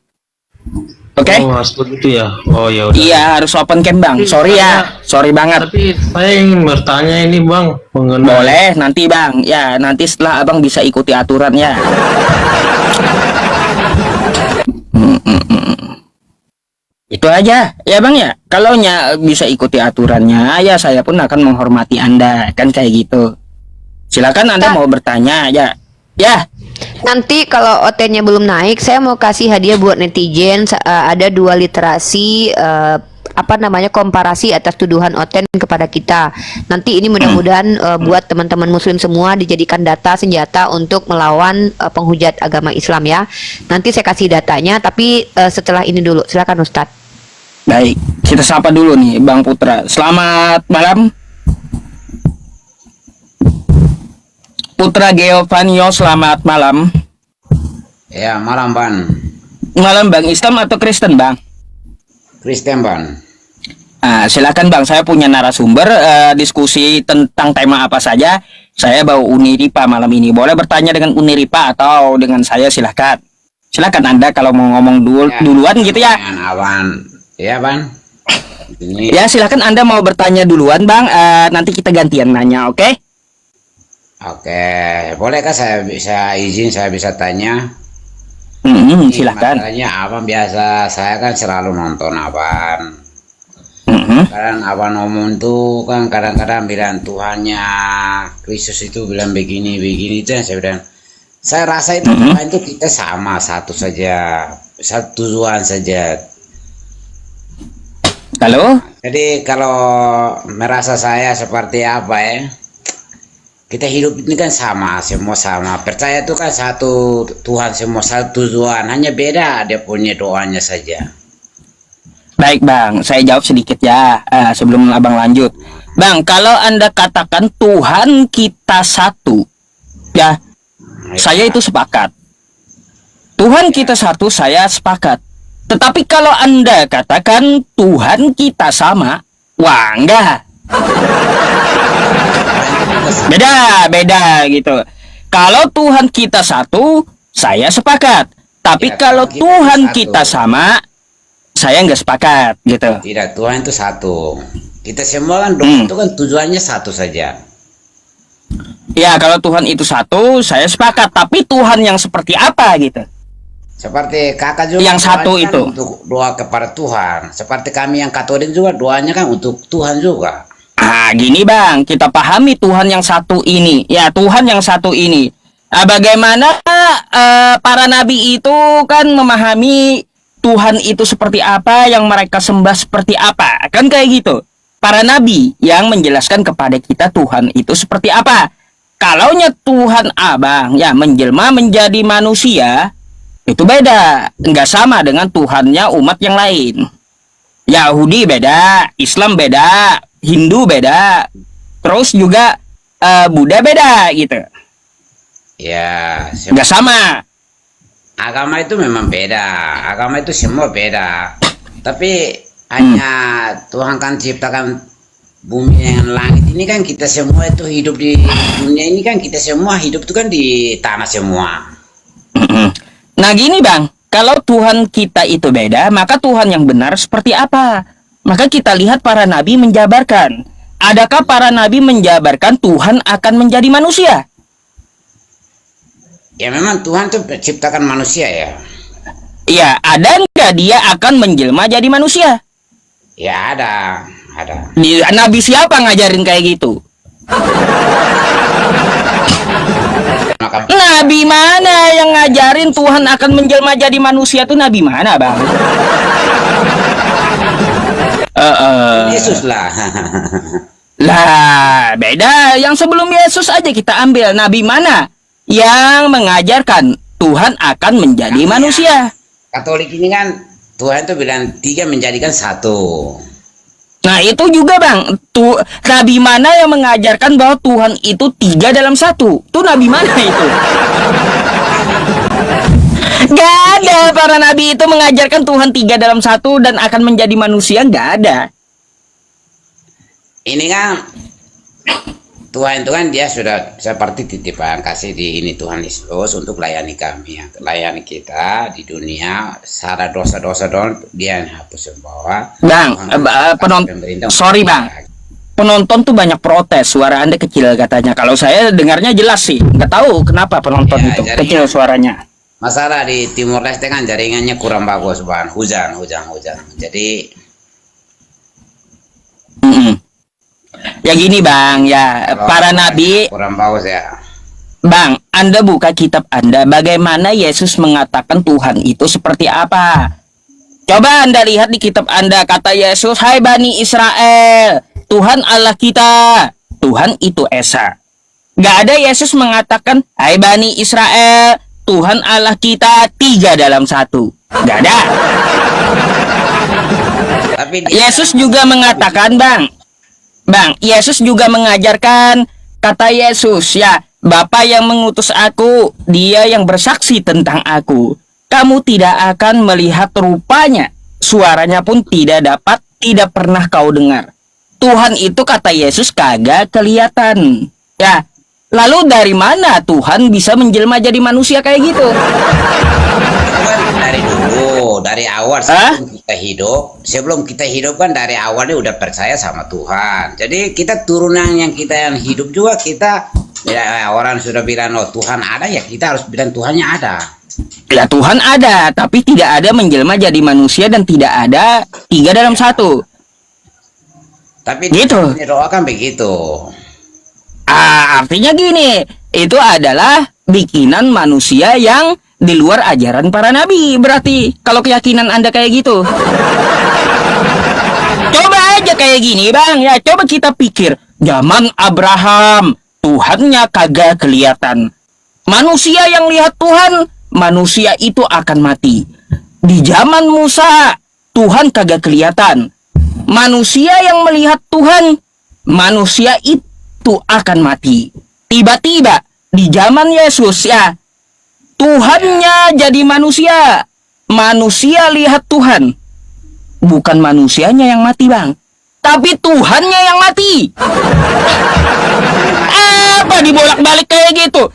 Oke? Oh, harus begitu ya. Oh, ya udah. Iya, harus open cam, Bang. Sorry ya, sorry banget. Tapi saya ingin bertanya ini, Bang, mengenai Boleh, nanti, Bang. Ya, nanti setelah Abang bisa ikuti aturannya. Itu aja, ya Bang ya. Kalau bisa ikuti aturannya, ya saya pun akan menghormati Anda, kan kayak gitu. Silakan Anda mau bertanya, ya. Ya, Nanti kalau OT-nya belum naik, saya mau kasih hadiah buat netizen. Ada 2 literasi komparasi atas tuduhan Oten kepada kita. Nanti ini mudah-mudahan buat teman-teman muslim semua dijadikan data senjata untuk melawan penghujat agama Islam ya. Nanti saya kasih datanya, tapi setelah ini dulu. Silakan Ustadz. baik. Kita sapa dulu nih, Bang Putra. Selamat malam. Putra Geovanio, selamat malam. Ya, malam Ban. Malam Bang, Islam atau Kristen Bang? Kristen Ban. Silakan Bang, saya punya narasumber diskusi tentang tema apa saja. Saya bawa Uniripa malam ini. Boleh bertanya dengan Uniripa atau dengan saya, silakan. Silakan Anda kalau mau ngomong duluan gitu ya. Dengan Awan. Ya Ban. Ini Ya silakan Anda mau bertanya duluan Bang. Nanti kita gantian nanya, oke? oke. Bolehkah saya bisa tanya? Silakan. Masalahnya Abang biasa, saya kan selalu nonton Abang. Kadang Abang ngomong tuh kan kadang-kadang bilang Tuhannya Kristus itu bilang begini itu yang saya bilang. Saya rasa itu Tuhan itu kita sama, satu saja, satu Tuhan saja. Halo? Jadi kalau merasa saya seperti apa ya? Kita hidup ini kan sama, semua sama. Percaya itu kan satu Tuhan, semua satu Tuhan. Hanya beda dia punya doanya saja. Baik Bang, saya jawab sedikit ya sebelum Abang lanjut. Bang, kalau Anda katakan Tuhan kita satu, ya saya itu sepakat. Tuhan kita satu, saya sepakat. Tetapi kalau Anda katakan Tuhan kita sama, wah enggak. Beda gitu. Kalau Tuhan kita satu, saya sepakat. Tapi Ya, kalau Tuhan kita Tuhan satu. kita sama, saya nggak sepakat gitu. Tidak, Tuhan itu satu. Kita semua kan doa itu kan tujuannya satu saja. Ya, kalau Tuhan itu satu, saya sepakat. Tapi Tuhan yang seperti apa gitu? Seperti kakak juga Yang satu doanya kan itu. untuk doa kepada Tuhan. Seperti kami yang Katolik juga doanya kan untuk Tuhan juga. Gini Bang, kita pahami Tuhan yang satu ini. Ya, Tuhan yang satu ini. Bagaimana para nabi itu kan memahami Tuhan itu seperti apa, yang mereka sembah seperti apa. Kan kayak gitu. Para nabi yang menjelaskan kepada kita Tuhan itu seperti apa. Kalaunya Tuhan Abang ya menjelma menjadi manusia, itu beda. Nggak sama dengan Tuhannya umat yang lain. Yahudi beda, Islam beda, Hindu beda, terus juga Buddha beda gitu. Ya, Nggak sama. agama itu memang beda. Agama itu semua beda. Tapi hanya Tuhan kan ciptakan bumi dengan langit ini kan kita semua itu hidup di dunia ini kan kita semua hidup itu kan di tanah semua. Nah gini Bang, kalau Tuhan kita itu beda, maka Tuhan yang benar seperti apa? Maka kita lihat para nabi menjabarkan. Adakah para nabi menjabarkan Tuhan akan menjadi manusia? Ya memang Tuhan tuh ciptakan manusia ya. Ya, ada nggak dia akan menjelma jadi manusia? Ya ada. Nabi siapa ngajarin kayak gitu? Maka Nabi mana yang ngajarin Tuhan akan menjelma jadi manusia tuh nabi mana, Bang? Yesus lah. Lah, beda. Yang sebelum Yesus aja kita ambil. Nabi mana yang mengajarkan Tuhan akan menjadi manusia? Katolik ini kan Tuhan itu bilang 3 menjadikan 1. Nah, itu juga, Bang. Nabi mana yang mengajarkan bahwa Tuhan itu 3 dalam 1? Tuh nabi mana itu? Gak ada. Para nabi itu mengajarkan Tuhan 3 dalam 1 dan akan menjadi manusia. Gak ada. Ini kan Tuhan itu kan dia sudah seperti titipan kasih di ini Tuhan Yesus untuk layani kami, layani kita di dunia. Secara dosa-dosa dong dia yang hapus semua. Bang, sorry, Bang. Penonton tuh banyak protes, suara Anda kecil katanya. Kalau saya dengarnya jelas sih. Nggak tahu kenapa penonton Ya, itu jaringan. kecil suaranya. Masalah di Timur Leste kan jaringannya kurang bagus, Bang. Hujan. Jadi Ya gini, Bang, ya kalau para nabi, kurang bagus ya. Bang, Anda buka kitab Anda, bagaimana Yesus mengatakan Tuhan itu seperti apa? Coba Anda lihat di kitab Anda, kata Yesus, "Hai Bani Israel, Tuhan Allah kita, Tuhan itu Esa." Gak ada Yesus mengatakan, "Hai Bani Israel, Tuhan Allah kita 3 dalam 1." Gak ada. Tapi dia Yesus juga mengatakan, Bang, Yesus juga mengajarkan, kata Yesus, ya, Bapa yang mengutus aku, dia yang bersaksi tentang aku. Kamu tidak akan melihat rupanya, suaranya pun tidak pernah kau dengar. Tuhan itu, kata Yesus, kagak kelihatan. Ya, lalu dari mana Tuhan bisa menjelma jadi manusia kayak gitu? kan dari dulu, dari awal sebelum kita hidup kan dari awalnya udah percaya sama Tuhan. Jadi kita turunan yang hidup juga kita, ya, orang sudah bilang oh Tuhan ada, ya kita harus bilang Tuhannya ada. Ya, Tuhan ada, tapi tidak ada menjelma jadi manusia dan tidak ada 3 dalam 1. Tapi Gitu. di doa kan begitu. Artinya gini, itu adalah bikinan manusia yang di luar ajaran para nabi. Berarti kalau keyakinan Anda kayak gitu, coba aja kayak gini, Bang, ya, coba kita pikir zaman Abraham, Tuhannya kagak kelihatan. Manusia yang lihat Tuhan, manusia itu akan mati. Di zaman Musa, Tuhan kagak kelihatan. Manusia yang melihat Tuhan, manusia itu akan mati. Tiba-tiba di zaman Yesus, ya, Tuhannya jadi manusia. Manusia lihat Tuhan. Bukan manusianya yang mati, Bang, tapi Tuhannya yang mati. Apa dibolak-balik kayak gitu?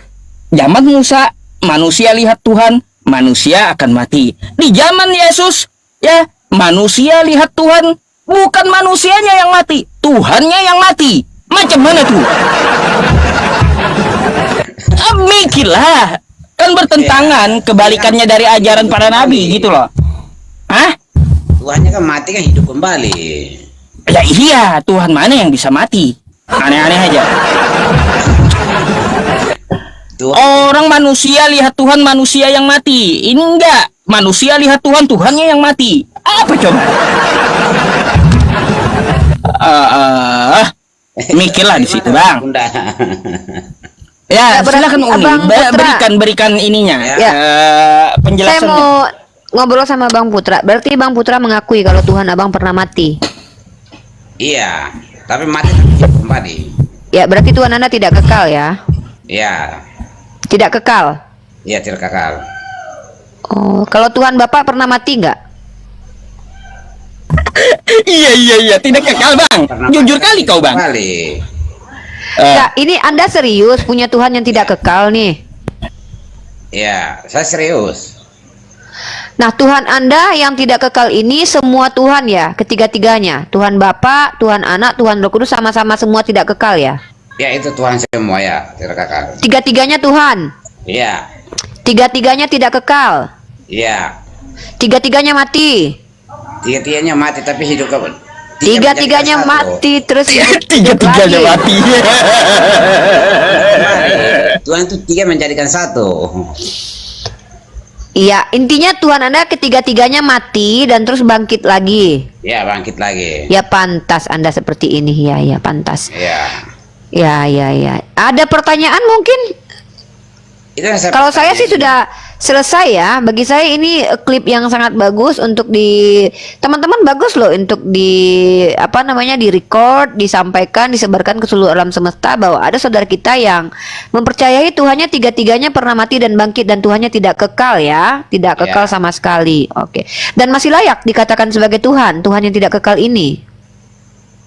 Zaman Musa, manusia lihat Tuhan, manusia akan mati. Di zaman Yesus, ya, manusia lihat Tuhan, bukan manusianya yang mati, Tuhannya yang mati. Macam mana tuh? Mikirlah. Kan bertentangan, kebalikannya dari ajaran para nabi gitu loh. Hah? Tuhannya kan mati kan hidup kembali. Ya iya, Tuhan mana yang bisa mati? Aneh-aneh aja. Tuhan Orang manusia lihat Tuhan, manusia yang mati. Ini enggak, manusia lihat Tuhan, Tuhannya yang mati. Apa coba? Mikirlah di situ, Bang. Bunda. Ya, Ya, berarti silakan Uni, Abang Putra. berikan ininya, Ya. Saya penjelasannya. mau ngobrol sama Bang Putra. Berarti Bang Putra mengakui kalau Tuhan Abang pernah mati. Iya, tapi mati kan hidup kembali. Ya, berarti Tuhan Anda tidak kekal ya? Iya, Tidak kekal. iya tidak kekal. Oh, kalau Tuhan Bapak pernah mati nggak? Iya, tidak kekal, Bang. Pernah Jujur mati, kali kau, Bang. Kembali. Ya, ini Anda serius punya Tuhan yang tidak kekal nih. Iya, saya serius. Nah, Tuhan Anda yang tidak kekal ini semua Tuhan ya, ketiga-tiganya. Tuhan Bapa, Tuhan Anak, Tuhan Roh Kudus sama-sama semua tidak kekal ya. Ya itu Tuhan semua ya, tidak kekal. Tiga-tiganya Tuhan. Iya, Tiga-tiganya tidak kekal. iya. Tiga-tiganya mati. Tiga-tiganya mati tapi hidup kembali. Tiga-tiganya mati terus hidup Tiga-tiganya lagi. mati. Tuhan itu 3 menjadikan 1. Iya, intinya Tuhan Anda ketiga-tiganya mati dan terus bangkit lagi. Ya, bangkit lagi. Ya pantas Anda seperti ini. Ya pantas. Ya. Ya. Ada pertanyaan mungkin? Itu yang Kalau saya pertanyaan. sih sudah selesai ya. Bagi saya ini klip yang sangat bagus untuk teman-teman bagus loh untuk di record, disampaikan, disebarkan ke seluruh alam semesta bahwa ada saudara kita yang mempercayai Tuhannya tiga-tiganya pernah mati dan bangkit dan Tuhannya tidak kekal ya, tidak kekal Ya. sama sekali. Oke. Dan masih layak dikatakan sebagai Tuhan yang tidak kekal ini.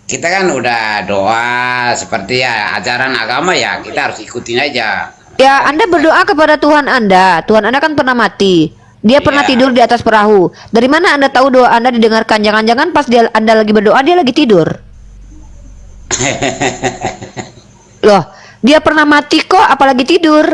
Kita kan udah doa seperti ya ajaran agama ya, kita harus ikutin aja. Ya, Anda berdoa kepada Tuhan Anda. Tuhan Anda kan pernah mati. Dia pernah Iya. tidur di atas perahu. Dari mana Anda tahu doa Anda didengarkan? Jangan-jangan pas Anda lagi berdoa, dia lagi tidur. Loh, dia pernah mati kok, apalagi tidur.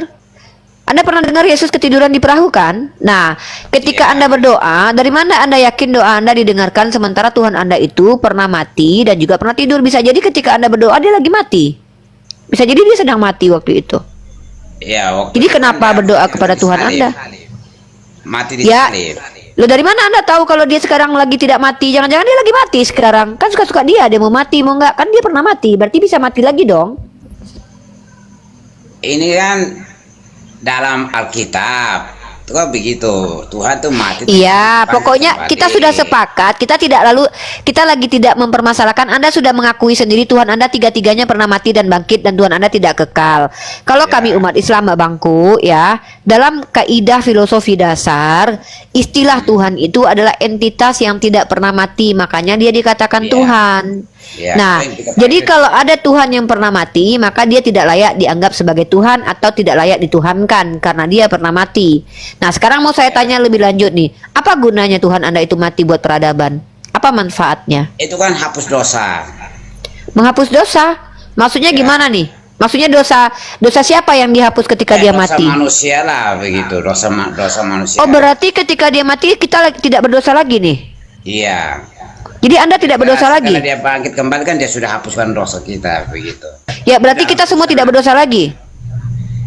Anda pernah dengar Yesus ketiduran di perahu kan? Nah, ketika Iya. Anda berdoa, dari mana Anda yakin doa Anda didengarkan sementara Tuhan Anda itu pernah mati dan juga pernah tidur? Bisa jadi ketika Anda berdoa dia lagi mati. Bisa jadi dia sedang mati waktu itu. Ya, waktu Jadi itu kenapa kan berdoa dia kepada Tuhan disalib. Anda? Mati di Ya. salib. Loh, dari mana Anda tahu kalau dia sekarang lagi tidak mati? Jangan-jangan dia lagi mati sekarang. Kan suka-suka dia mau mati mau enggak. Kan dia pernah mati, berarti bisa mati lagi dong. Ini kan dalam Alkitab itu kan begitu, Tuhan tuh mati. Iya, bangkit pokoknya kembali. kita sudah sepakat. Kita lagi tidak mempermasalahkan. Anda sudah mengakui sendiri Tuhan Anda tiga-tiganya pernah mati dan bangkit dan Tuhan Anda tidak kekal. Kalau Ya. kami umat Islam Bangku ya, dalam kaidah filosofi dasar, istilah Tuhan itu adalah entitas yang tidak pernah mati, makanya dia dikatakan Ya. Tuhan. Ya, Nah, itu yang kita jadi pakai. kalau ada Tuhan yang pernah mati, maka dia tidak layak dianggap sebagai Tuhan atau tidak layak dituhankan karena dia pernah mati. Nah, sekarang mau saya tanya lebih lanjut nih. Apa gunanya Tuhan Anda itu mati buat peradaban? Apa manfaatnya? Itu kan hapus dosa. Menghapus dosa? Maksudnya Ya. gimana nih? Maksudnya dosa siapa yang dihapus ketika dia Dosa mati? manusia lah begitu, dosa manusia. Oh, berarti ketika dia mati kita tidak berdosa lagi nih. Iya. Jadi Anda tidak berdosa lagi? Kalau dia bangkit kembali kan dia sudah hapuskan dosa kita begitu. Ya, berarti kita semua tidak berdosa lagi.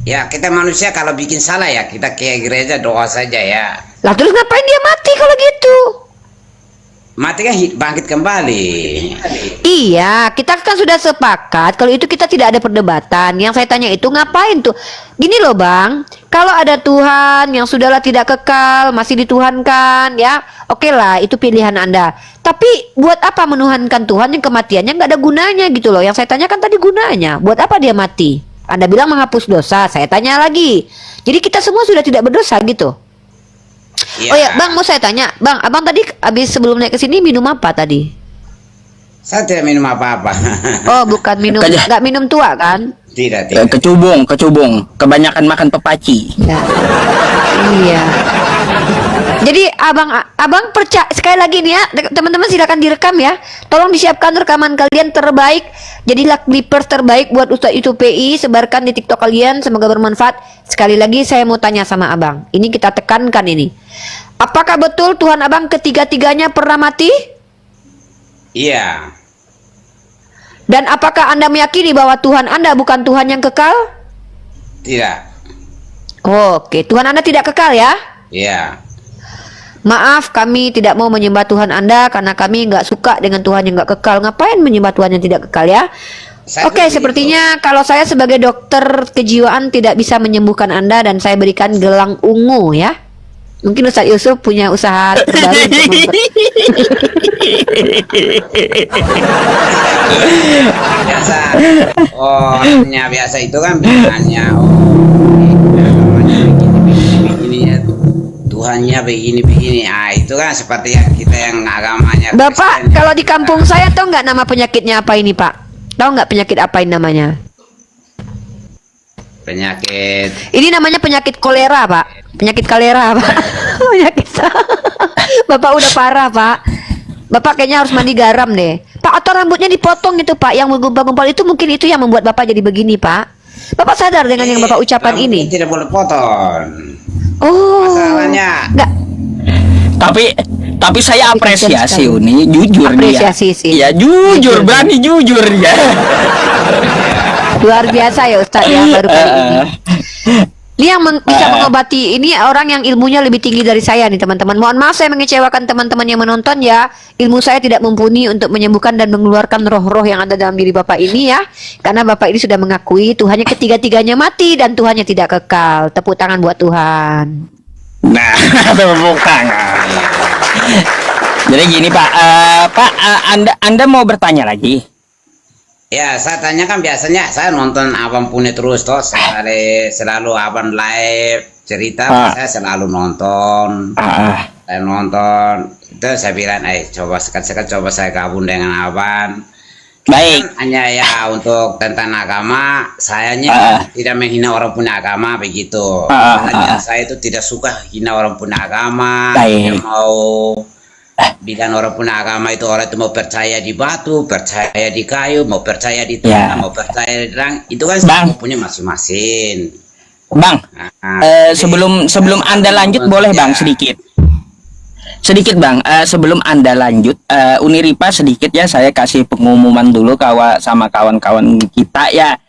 Ya, kita manusia kalau bikin salah ya kita ke gereja doa saja ya. Lah terus ngapain dia mati kalau gitu? Mati kan bangkit kembali. Iya, kita kan sudah sepakat kalau itu kita tidak ada perdebatan. Yang saya tanya itu ngapain tuh? Gini loh Bang, kalau ada Tuhan yang sudahlah tidak kekal, masih dituhankan ya, oke lah itu pilihan Anda. Tapi buat apa menuhankan Tuhan yang kematiannya nggak ada gunanya gitu loh. Yang saya tanyakan tadi gunanya, buat apa dia mati? Anda bilang menghapus dosa, saya tanya lagi. Jadi kita semua sudah tidak berdosa gitu. Ya. Oh ya, Bang, mau saya tanya, Bang, Abang tadi habis sebelum naik ke sini minum apa tadi? Saya tidak minum apa-apa. Oh, bukan minum, Kaja- nggak minum tua kan? Tidak, tidak. Kecubung. Kebanyakan makan pepaci. Ya. Iya. Jadi abang percaya sekali lagi nih ya, teman-teman silakan direkam ya. Tolong disiapkan rekaman kalian terbaik. Jadilah clippers terbaik buat Ustadz itu PI, sebarkan di TikTok kalian, semoga bermanfaat. Sekali lagi saya mau tanya sama abang. Ini kita tekankan ini. Apakah betul Tuhan abang ketiga-tiganya pernah mati? Iya. Dan apakah Anda meyakini bahwa Tuhan Anda bukan Tuhan yang kekal? Tidak. Oke, Tuhan Anda tidak kekal ya? Iya. Maaf, kami tidak mau menyembah Tuhan Anda karena kami nggak suka dengan Tuhan yang nggak kekal. Ngapain menyembah Tuhan yang tidak kekal ya? Saya Oke, begitu. sepertinya kalau saya sebagai dokter kejiwaan tidak bisa menyembuhkan Anda dan saya berikan gelang ungu ya. Mungkin Ustadz Yusuf punya usaha terbaru untuk Biasa. Orangnya biasa itu kan bilangnya begini ya. Tuhannya begini. Ah, itu kan seperti ya, kita yang agamanya Bapak, Kristen. kalau di kampung saya tahu nggak nama penyakitnya apa ini Pak? Tahu nggak penyakit apa ini namanya? Penyakit Ini namanya penyakit kolera, Pak. Penyakit kolera, Pak. Penyakit. Bapak udah parah, Pak. Bapak kayaknya harus mandi garam deh. Pak, atau rambutnya dipotong itu, Pak. Yang menggumpal-gumpal itu mungkin itu yang membuat Bapak jadi begini, Pak. Bapak sadar dengan yang Bapak ucapkan rambutnya ini? tidak boleh potong. Oh. Masalahnya Nggak. Tapi saya Tapi kasihan apresiasi sekali. Uni, jujur Apresiasi dia. sih. Ya jujur, Jujur. berani jujur dia. Luar biasa ya Ustadz ya baru kali ini. Ini yang bisa mengobati ini orang yang ilmunya lebih tinggi dari saya nih teman-teman. Mohon maaf saya mengecewakan teman-teman yang menonton ya. Ilmu saya tidak mumpuni untuk menyembuhkan dan mengeluarkan roh-roh yang ada dalam diri Bapak ini ya. Karena Bapak ini sudah mengakui Tuhannya ketiga-tiganya mati dan Tuhannya tidak kekal. Tepuk tangan buat Tuhan. Nah, tepuk tangan. Jadi gini Pak, Anda mau bertanya lagi? Ya, saya tanya kan biasanya saya nonton Abang Pune terus toh, selalu Abang live cerita, saya selalu nonton. Saya nonton, itu saya bilang, coba sekat coba saya gabung dengan Abang. Baik. Kan hanya ya untuk tentang agama, sayanya tidak menghina orang punya agama begitu. Makanya saya itu tidak suka hina orang punya agama. Baik. Yang mau bilang orang punya agama itu orang itu mau percaya di batu, percaya di kayu, mau percaya di tanah, mau percaya di rang, itu kan semua punya masing-masing. Bang, sebelum Anda lanjut boleh Bang sedikit Bang, sebelum Anda lanjut, Uniripa sedikit ya, saya kasih pengumuman dulu sama kawan-kawan kita ya.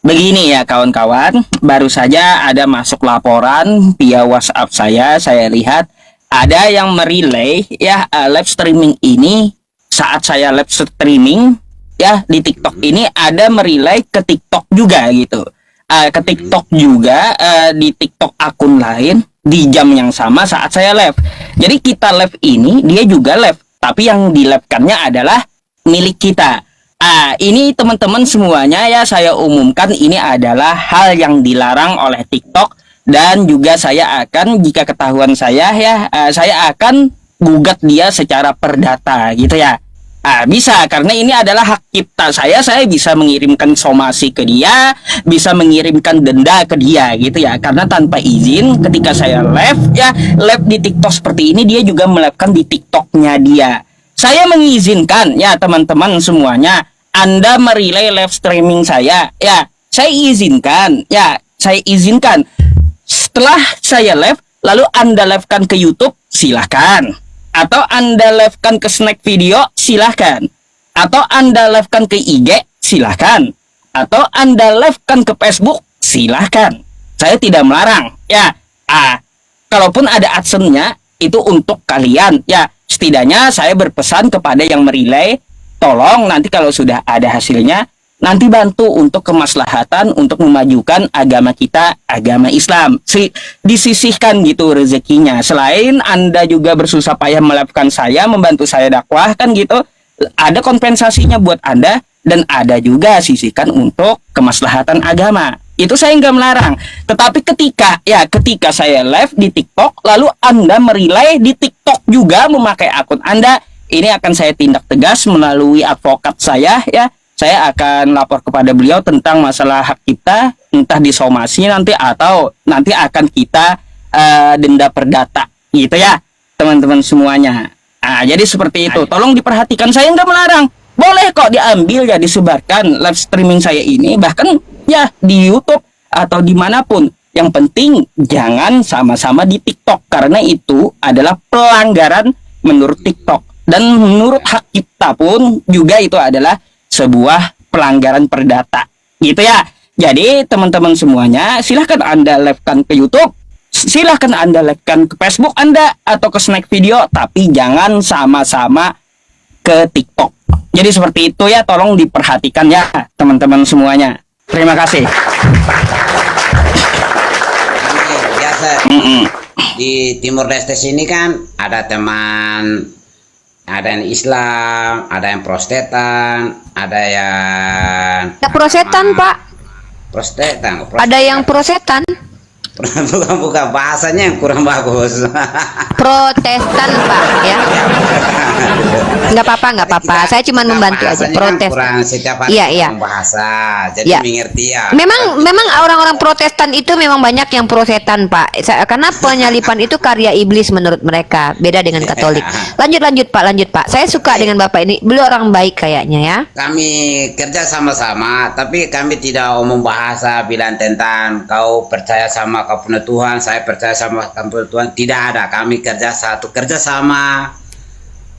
Begini ya kawan-kawan, baru saja ada masuk laporan via WhatsApp saya lihat ada yang merelay ya live streaming ini. Saat saya live streaming ya di TikTok ini ada merelay ke TikTok juga gitu. Ke TikTok juga di TikTok akun lain di jam yang sama saat saya live. Jadi kita live ini dia juga live, tapi yang di live-kannya adalah milik kita. Ini teman-teman semuanya ya, saya umumkan ini adalah hal yang dilarang oleh TikTok. Dan juga saya akan, jika ketahuan saya ya, saya akan gugat dia secara perdata gitu ya. Bisa, karena ini adalah hak cipta saya bisa mengirimkan somasi ke dia, bisa mengirimkan denda ke dia gitu ya. Karena tanpa izin ketika saya live di TikTok seperti ini, dia juga melive-kan di TikToknya dia. Saya mengizinkan ya teman-teman semuanya, Anda merelay live streaming saya ya, saya izinkan. Setelah saya live, lalu Anda live-kan ke YouTube, silahkan. Atau Anda live-kan ke Snack Video, silahkan. Atau Anda live-kan ke IG, silahkan. Atau Anda live-kan ke Facebook, silahkan. Saya tidak melarang. Ya, kalaupun ada adsense-nya, itu untuk kalian. Ya, setidaknya saya berpesan kepada yang merelay, tolong nanti kalau sudah ada hasilnya, nanti bantu untuk kemaslahatan, untuk memajukan agama kita, agama Islam. Disisihkan gitu rezekinya. Selain Anda juga bersusah payah melakukan saya, membantu saya dakwah kan gitu, ada kompensasinya buat Anda, dan ada juga sisihkan untuk kemaslahatan agama. Itu saya nggak melarang. Tetapi ketika saya live di TikTok, lalu Anda merelay di TikTok juga memakai akun Anda, ini akan saya tindak tegas melalui advokat saya ya. Saya akan lapor kepada beliau tentang masalah hak cipta, entah disomasi nanti atau nanti akan kita denda perdata gitu ya teman-teman semuanya. Jadi seperti itu, tolong diperhatikan, saya nggak melarang, boleh kok diambil ya, disebarkan live streaming saya ini bahkan ya di YouTube atau dimanapun. Yang penting jangan sama-sama di TikTok, karena itu adalah pelanggaran menurut TikTok, dan menurut hak cipta pun juga itu adalah sebuah pelanggaran perdata gitu ya. Jadi teman-teman semuanya, silahkan Anda live-kan ke YouTube, silahkan Anda live-kan ke Facebook Anda atau ke Snack Video, tapi jangan sama-sama ke TikTok. Jadi seperti itu ya, tolong diperhatikan ya teman-teman semuanya. Terima kasih. Biasa di Timur Leste sini kan ada teman, ada yang Islam, ada yang Protestan, ada yang Prosetan Pak. Protestan. Ada yang prosetan. Bukan bahasanya yang kurang bagus. Protestan Pak ya. Nggak apa-apa. Saya cuma membantu aja. Protestan. Kurang setiap hari Iya. bahasa, jadi mengerti ya. Memang orang-orang Protestan itu memang banyak yang prosetan Pak. Karena penyalipan itu karya iblis menurut mereka. Beda dengan Katolik. Lanjut Pak. Saya suka dengan Bapak ini. Beliau orang baik kayaknya ya. Kami kerja sama-sama, tapi kami tidak umum bahasa bilang tentang kau percaya sama kau punya Tuhan, saya percaya sama kau punya Tuhan. Tidak ada. Kami kerja sama.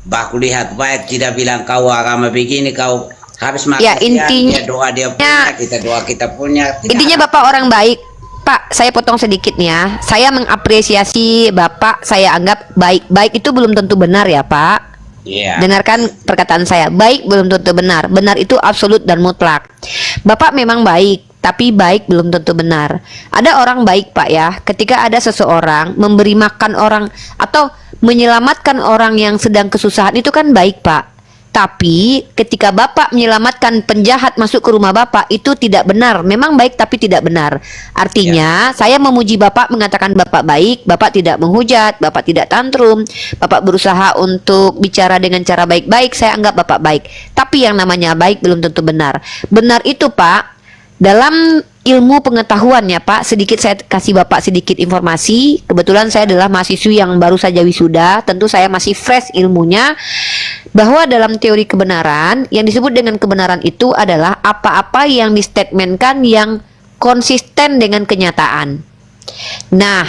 Baku lihat baik, tidak bilang kau agama begini, kau habis makan Ya, intinya dia doa dia punya, kita doa kita punya. Intinya Bapak orang baik. Pak, saya potong sedikit nih ya. Saya mengapresiasi Bapak, saya anggap baik. Baik itu belum tentu benar ya Pak. Iya. Dengarkan perkataan saya. Baik belum tentu benar. Benar itu absolut dan mutlak. Bapak memang baik, tapi baik belum tentu benar. Ada orang baik Pak ya, ketika ada seseorang memberi makan orang atau menyelamatkan orang yang sedang kesusahan, itu kan baik Pak. Tapi ketika Bapak menyelamatkan penjahat masuk ke rumah Bapak, itu tidak benar. Memang baik tapi tidak benar. Artinya saya memuji Bapak, mengatakan Bapak baik, Bapak tidak menghujat, Bapak tidak tantrum, Bapak berusaha untuk bicara dengan cara baik-baik, saya anggap Bapak baik. Tapi yang namanya baik belum tentu benar. Benar itu Pak, dalam ilmu pengetahuan ya Pak, sedikit saya kasih Bapak sedikit informasi. Kebetulan saya adalah mahasiswi yang baru saja wisuda, tentu saya masih fresh ilmunya. Bahwa dalam teori kebenaran, yang disebut dengan kebenaran itu adalah apa-apa yang distatementkan yang konsisten dengan kenyataan. Nah,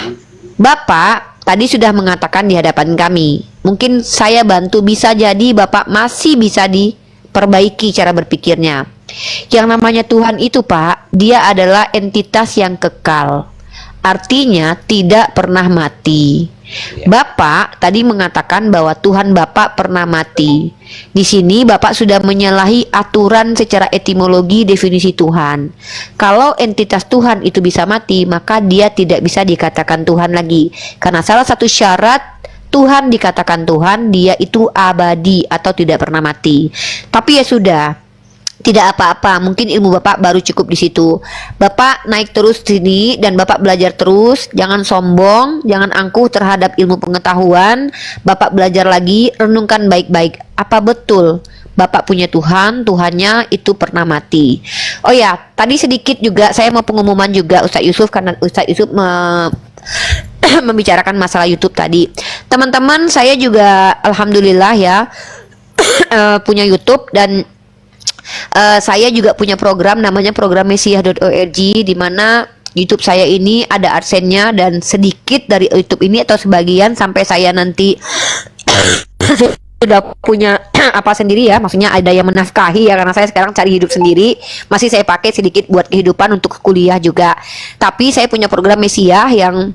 Bapak tadi sudah mengatakan di hadapan kami, mungkin saya bantu, bisa jadi Bapak masih bisa diperbaiki cara berpikirnya. Yang namanya Tuhan itu Pak, dia adalah entitas yang kekal. Artinya tidak pernah mati. Bapak tadi mengatakan bahwa Tuhan Bapak pernah mati. Di sini Bapak sudah menyalahi aturan secara etimologi definisi Tuhan. Kalau entitas Tuhan itu bisa mati, maka dia tidak bisa dikatakan Tuhan lagi. Karena salah satu syarat Tuhan dikatakan Tuhan, dia itu abadi atau tidak pernah mati. Tapi ya sudah, tidak apa-apa, mungkin ilmu Bapak baru cukup di situ. Bapak naik terus sini dan Bapak belajar terus, jangan sombong, jangan angkuh terhadap ilmu pengetahuan. Bapak belajar lagi, renungkan baik-baik. Apa betul Bapak punya Tuhan, Tuhannya itu pernah mati? Oh ya, tadi sedikit juga saya mau pengumuman juga Ustadz Yusuf, karena Ustadz Yusuf membicarakan masalah YouTube tadi. Teman-teman, saya juga alhamdulillah ya punya YouTube, dan saya juga punya program namanya program Mesiah.org, di mana YouTube saya ini ada AdSense-nya, dan sedikit dari YouTube ini atau sebagian sampai saya nanti sudah punya apa sendiri ya, maksudnya ada yang menafkahi ya, karena saya sekarang cari hidup sendiri, masih saya pakai sedikit buat kehidupan untuk kuliah juga. Tapi saya punya program Mesiah yang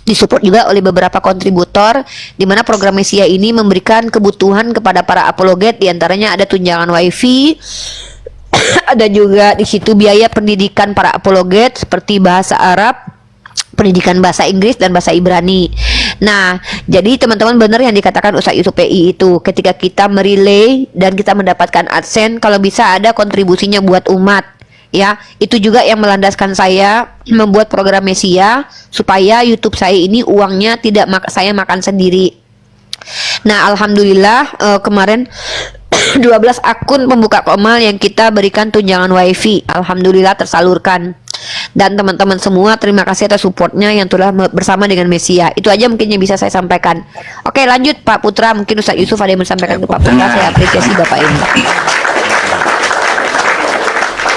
disupport juga oleh beberapa kontributor, di mana program Mesiah ini memberikan kebutuhan kepada para apologet, diantaranya ada tunjangan wifi, ada juga di situ biaya pendidikan para apologet seperti bahasa Arab, pendidikan bahasa Inggris dan bahasa Ibrani. Nah, jadi teman-teman benar yang dikatakan Ustadz Yusuf PI itu, ketika kita merelay dan kita mendapatkan AdSense, kalau bisa ada kontribusinya buat umat. Ya, itu juga yang melandaskan saya membuat program Mesiah, supaya YouTube saya ini uangnya tidak saya makan sendiri. Nah, alhamdulillah kemarin 12 akun pembuka komal yang kita berikan tunjangan wifi, alhamdulillah tersalurkan. Dan teman-teman semua, terima kasih atas supportnya yang telah bersama dengan Mesiah. Itu aja mungkin yang bisa saya sampaikan. Oke, lanjut Pak Putra, mungkin Ustadz Yusuf ada yang menyampaikan ke Pak Putra. Saya apresiasi Bapak ini.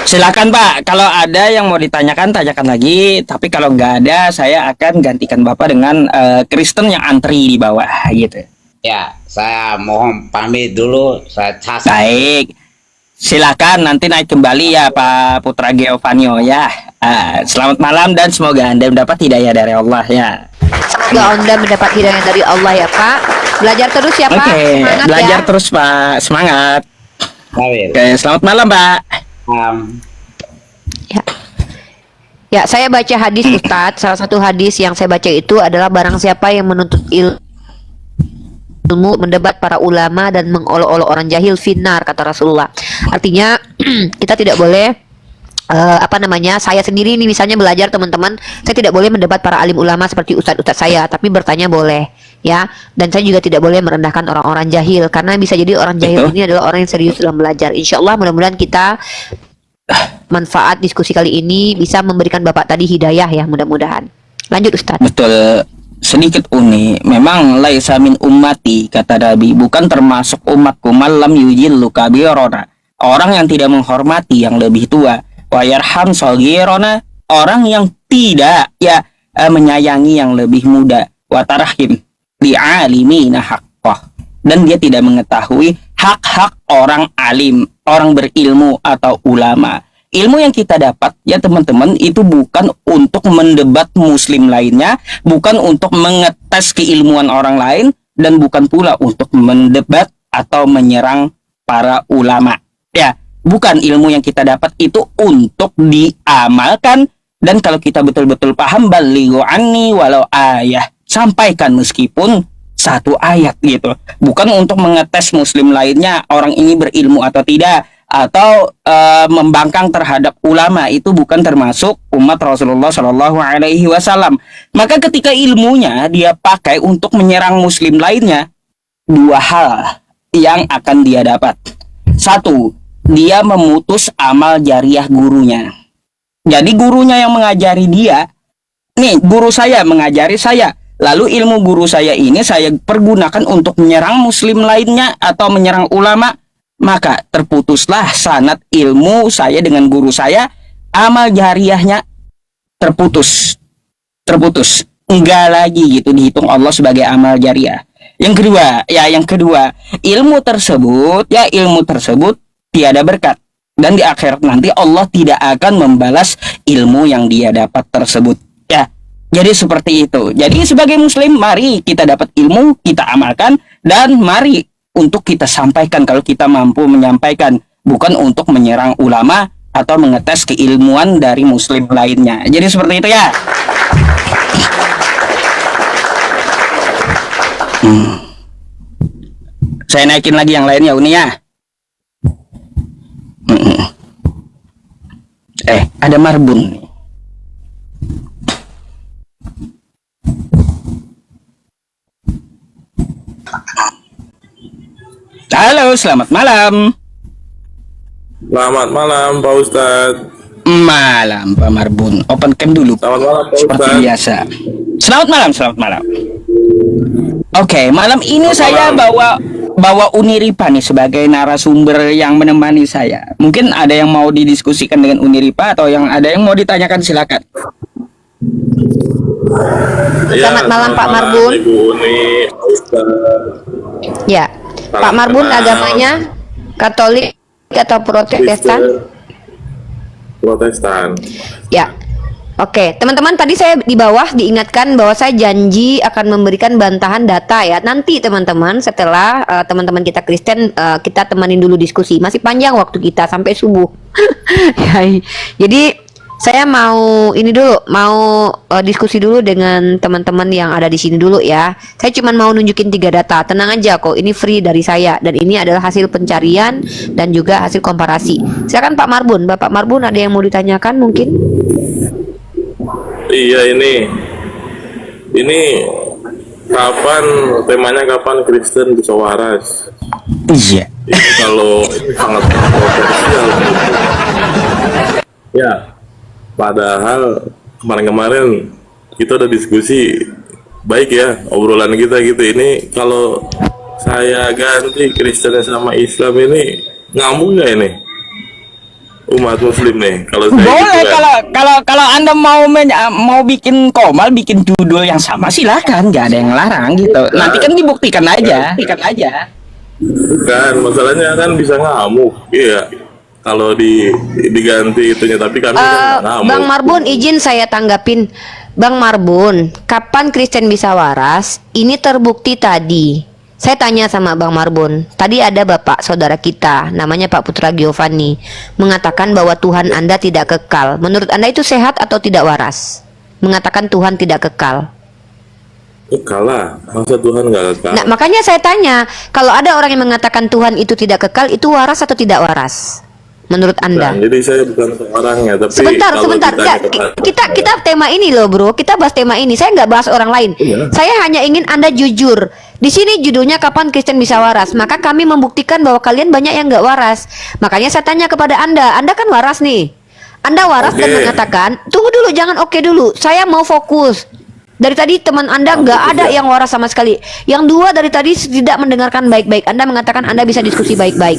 Silakan Pak, kalau ada yang mau ditanyakan, tanyakan lagi. Tapi kalau nggak ada, saya akan gantikan Bapak dengan Kristen yang antri di bawah gitu. Ya, saya mohon pamit dulu. Saya cacat. Baik, silakan nanti naik kembali ya Pak Putra Geovanio ya. Selamat malam dan semoga Anda mendapat hidayah dari Allah ya. Semoga Anda mendapat hidayah dari Allah ya Pak. Belajar terus ya Pak. Oke, Semangat belajar ya. terus Pak, semangat. Baik. Oke, selamat malam Pak. Ya. Ya, saya baca hadis Ustadz. Salah satu hadis yang saya baca itu adalah barang siapa yang menuntut ilmu, mendebat para ulama dan mengolok-olok orang jahil, finnar, kata Rasulullah. Artinya kita tidak boleh saya sendiri ini misalnya belajar teman-teman, saya tidak boleh mendebat para alim ulama seperti ustadz-ustadz saya, tapi bertanya boleh ya. Dan saya juga tidak boleh merendahkan orang-orang jahil, karena bisa jadi orang jahil ini adalah orang yang serius dalam belajar. Insya Allah mudah-mudahan kita manfaat diskusi kali ini bisa memberikan Bapak tadi hidayah ya, mudah-mudahan. Lanjut Ustadz. Betul, sedikit unik. Memang laisa min ummati, kata Nabi, bukan termasuk umatku malam yujillu kabirona, orang yang tidak menghormati yang lebih tua, wa yarham shagirona, orang yang tidak menyayangi yang lebih muda, wa tarhim li'alimina haqqah, dan dia tidak mengetahui hak-hak orang alim, orang berilmu atau ulama. ilmu yang kita dapat ya teman-teman itu bukan untuk mendebat muslim lainnya, bukan untuk mengetes keilmuan orang lain, dan bukan pula untuk mendebat atau menyerang para ulama. Ya, bukan, ilmu yang kita dapat itu untuk diamalkan. Dan kalau kita betul-betul paham, balighu anni walau ayah, sampaikan meskipun satu ayat gitu. Bukan untuk mengetes muslim lainnya, orang ini berilmu atau tidak, atau membangkang terhadap ulama. Itu bukan termasuk umat Rasulullah Shallallahu Alaihi Wasallam. Maka ketika ilmunya dia pakai untuk menyerang muslim lainnya, dua hal yang akan dia dapat. Satu, dia memutus amal jariah gurunya. Jadi gurunya yang mengajari dia, nih guru saya mengajari saya, lalu ilmu guru saya ini saya pergunakan untuk menyerang muslim lainnya atau menyerang ulama, maka terputuslah sanad ilmu saya dengan guru saya, amal jariahnya terputus, enggak lagi gitu dihitung Allah sebagai amal jariah. Yang kedua, ilmu tersebut tiada berkat. Dan di akhirat nanti Allah tidak akan membalas ilmu yang dia dapat tersebut. Ya, jadi seperti itu. Jadi sebagai muslim, mari kita dapat ilmu, kita amalkan, dan mari untuk kita sampaikan kalau kita mampu menyampaikan, bukan untuk menyerang ulama atau mengetes keilmuan dari muslim lainnya. Jadi seperti itu ya. Saya naikin lagi yang lainnya Uni ya. Ada Marbun nih. Halo, selamat malam. Selamat malam Pak Ustadz. Malam Pak Marbun. Open cam dulu. Selamat malam Pak Seperti Ustadz. biasa. Selamat malam. Oke, malam ini Selamat saya malam. bawa Uniripa nih sebagai narasumber yang menemani saya. Mungkin ada yang mau didiskusikan dengan Uniripa atau yang ada yang mau ditanyakan, silakan. Ya, Selamat malam, Pak Marbun. Ibu Uni, Pak Ustadz. Ya, Pak Marbun kenal. agamanya Katolik atau Protestan? Protestan. Ya. Oke, teman-teman, tadi saya di bawah diingatkan bahwa saya janji akan memberikan bantahan data ya. Nanti teman-teman setelah teman-teman kita Kristen kita temanin dulu diskusi. Masih panjang waktu kita sampai subuh. Ya, jadi saya mau ini dulu, mau diskusi dulu dengan teman-teman yang ada di sini dulu ya. Saya cuma mau nunjukin 3 data. Tenang aja kok, ini free dari saya dan ini adalah hasil pencarian dan juga hasil komparasi. Silakan Pak Marbun. Bapak Marbun ada yang mau ditanyakan mungkin? Iya, ini kapan temanya, kapan Kristen bisa waras? Iya. Ini kalau ini sangat kontroversial. Ya, padahal kemarin-kemarin kita udah diskusi baik ya obrolan kita gitu. Ini kalau saya ganti Kristen sama Islam ini ngambung nggak ini umat Muslim nih? Kalau saya Boleh, gitu kan. kalau Anda mau bikin komal, bikin judul yang sama, silakan, nggak ada yang larang gitu. Nanti kan dibuktikan aja. Bukan, masalahnya kan bisa ngamuk, iya. Kalau diganti itunya, tapi kami kan nggak ngamuk. Bang Marbun, izin saya tanggapin. Bang Marbun, kapan Kristen bisa waras? Ini terbukti tadi. Saya tanya sama Bang Marbun, tadi ada bapak saudara kita, namanya Pak Putra Giovanni, mengatakan bahwa Tuhan Anda tidak kekal. Menurut Anda itu sehat atau tidak waras? Mengatakan Tuhan tidak kekal. Kekal lah, masa Tuhan nggak kekal? Nah, makanya saya tanya, kalau ada orang yang mengatakan Tuhan itu tidak kekal, itu waras atau tidak waras? Menurut Anda? Nah, jadi saya bukan seorangnya, tapi Sebentar, kalau Nggak, kita tema ini loh bro, kita bahas tema ini. Saya nggak bahas orang lain. Iya. Saya hanya ingin Anda jujur. Di sini judulnya kapan Kristen bisa waras. Maka kami membuktikan bahwa kalian banyak yang nggak waras. Makanya saya tanya kepada Anda kan waras nih. Anda waras dan Oke. mengatakan, tunggu dulu, jangan oke dulu. Saya mau fokus. Dari tadi teman Anda nggak ada yang waras sama sekali. Yang dua dari tadi tidak mendengarkan baik-baik. Anda mengatakan Anda bisa diskusi baik-baik.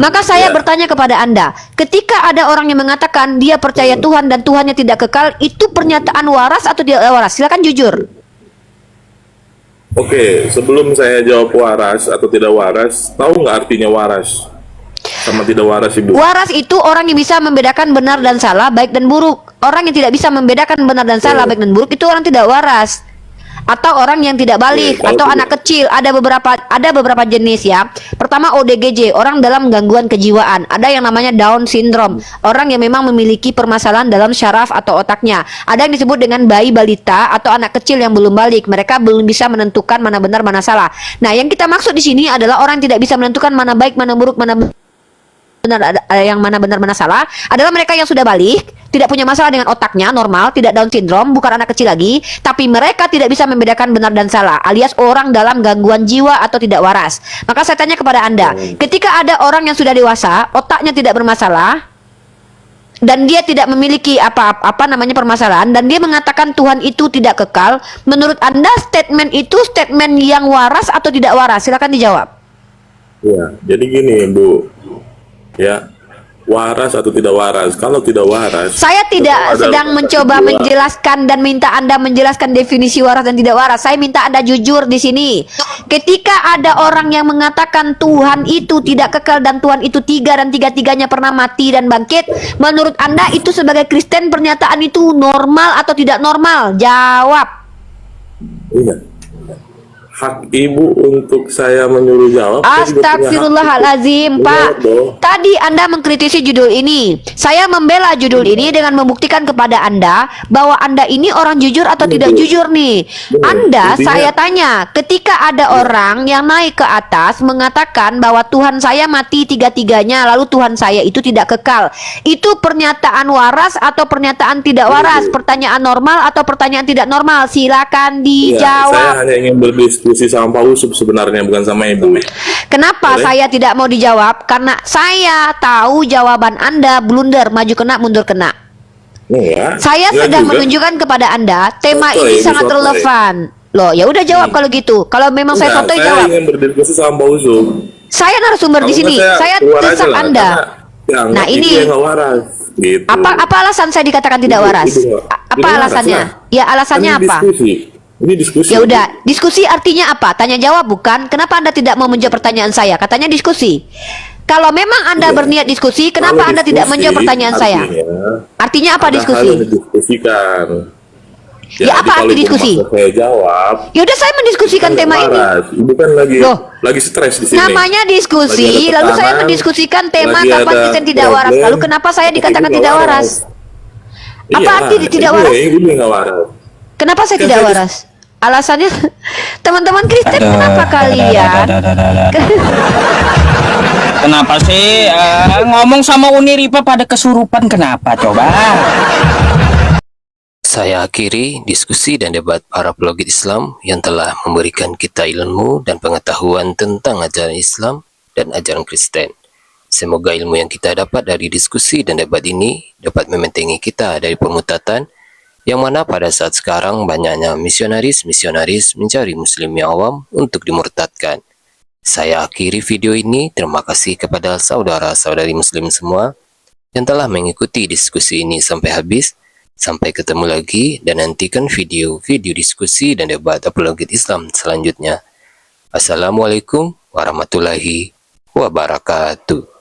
Maka saya bertanya kepada Anda, ketika ada orang yang mengatakan dia percaya Tuhan dan Tuhannya tidak kekal, itu pernyataan waras atau tidak waras? Silakan jujur. Oke, sebelum saya jawab waras atau tidak waras, tahu nggak artinya waras? sama tidak waras, Ibu? Waras itu orang yang bisa membedakan benar dan salah, baik dan buruk. Orang yang tidak bisa membedakan benar dan salah, baik dan buruk itu orang tidak waras. Atau orang yang tidak balik, Kalau atau tidak- anak kecil. Ada beberapa jenis ya. Pertama ODGJ, orang dalam gangguan kejiwaan. Ada yang namanya Down syndrome, orang yang memang memiliki permasalahan dalam syaraf atau otaknya. Ada yang disebut dengan bayi balita atau anak kecil yang belum balik. Mereka belum bisa menentukan mana benar mana salah. Nah, yang kita maksud di sini adalah orang yang tidak bisa menentukan mana baik mana buruk, mana benar, yang mana benar mana salah, adalah mereka yang sudah balik, tidak punya masalah dengan otaknya, normal, tidak Down syndrome, bukan anak kecil lagi, tapi mereka tidak bisa membedakan benar dan salah, alias orang dalam gangguan jiwa atau tidak waras. Maka saya tanya kepada Anda, ketika ada orang yang sudah dewasa, otaknya tidak bermasalah, dan dia tidak memiliki apa namanya permasalahan, dan dia mengatakan Tuhan itu tidak kekal, menurut Anda statement itu statement yang waras atau tidak waras? Silakan dijawab. Ya, jadi gini, Bu. Ya, waras atau tidak waras? Kalau tidak waras, Saya tidak tetap ada sedang rasa mencoba jiwa. menjelaskan dan minta Anda menjelaskan definisi waras dan tidak waras. Saya minta Anda jujur di sini. Ketika ada orang yang mengatakan Tuhan itu tidak kekal dan Tuhan itu tiga dan tiga-tiganya pernah mati dan bangkit, menurut Anda itu sebagai Kristen pernyataan itu normal atau tidak normal? Jawab. Iya. Hak Ibu untuk saya menyuruh jawab. saya juga punya hak Astagfirullahalazim, untuk Pak. menjawab dong. Tadi Anda mengkritisi judul ini. Saya membela judul ini dengan membuktikan kepada Anda bahwa Anda ini orang jujur atau tidak jujur nih. Anda, intinya- saya tanya, ketika ada orang yang naik ke atas mengatakan bahwa Tuhan saya mati tiga-tiganya, lalu Tuhan saya itu tidak kekal. Itu pernyataan waras atau pernyataan tidak waras? Pertanyaan normal atau pertanyaan tidak normal? Silakan Iya, saya dijawab. hanya ingin berdiskusi sama Pak Usop sebenarnya, bukan sama Ibu. Kenapa Boleh? saya tidak mau dijawab? Karena saya tahu jawaban Anda blunder, maju kena, mundur kena. Enggak. Saya Enggak sedang juga. menunjukkan kepada Anda tema Sotoy, ini ini sangat sotoy. relevan. Loh, ya udah jawab kalau gitu. Kalau memang saya Enggak, sotoy saya jawab. ingin berdiskusi sama Pak Usop. Saya narasumber di Kalau sini. enggak, Saya keluar aja desak lah, Anda. karena dianggap Nah, itu ini yang nggak waras. Gitu. apa alasan saya dikatakan tidak Ibu- waras? ibu nggak- Apa tidak waras alasannya? lah. Ya alasannya Kan ini apa? Diskusi. Ini diskusi. Ya udah, diskusi artinya apa? Tanya jawab bukan? Kenapa Anda tidak mau menjawab pertanyaan saya? Katanya diskusi. Kalau memang Anda Iya. berniat diskusi, Kalau kenapa Anda tidak diskusi, menjawab pertanyaan saya? Artinya apa ada diskusi? hal yang didiskusikan. Ya, apa kalau arti Ibu diskusi? maksa saya jawab. Ya udah, saya mendiskusikan kan tema nggak ini. waras. Ibu kan Loh. lagi stres di sini. Namanya Lagi diskusi, ada lalu saya tekanan, mendiskusikan tema lagi kapan ada Kristen tidak waras. problem, Lalu kenapa saya tapi dikatakan Ibu tidak nggak waras? Apa Iyalah, arti tidak Ibu waras? yang- Ibu yang nggak waras. Kenapa saya Kan tidak saya waras? Alasannya teman-teman Kristen kenapa kalian? Kenapa sih ngomong sama Uni Ripa pada kesurupan? Kenapa coba? Saya akhiri diskusi dan debat para apologet Islam yang telah memberikan kita ilmu dan pengetahuan tentang ajaran Islam dan ajaran Kristen. Semoga ilmu yang kita dapat dari diskusi dan debat ini dapat membentengi kita dari permutatan, yang mana pada saat sekarang banyaknya misionaris-misionaris mencari muslim yang awam untuk dimurtadkan. Saya akhiri video ini. Terima kasih kepada saudara-saudari muslim semua yang telah mengikuti diskusi ini sampai habis. Sampai ketemu lagi dan nantikan video-video diskusi dan debat apologet Islam selanjutnya. Assalamualaikum warahmatullahi wabarakatuh.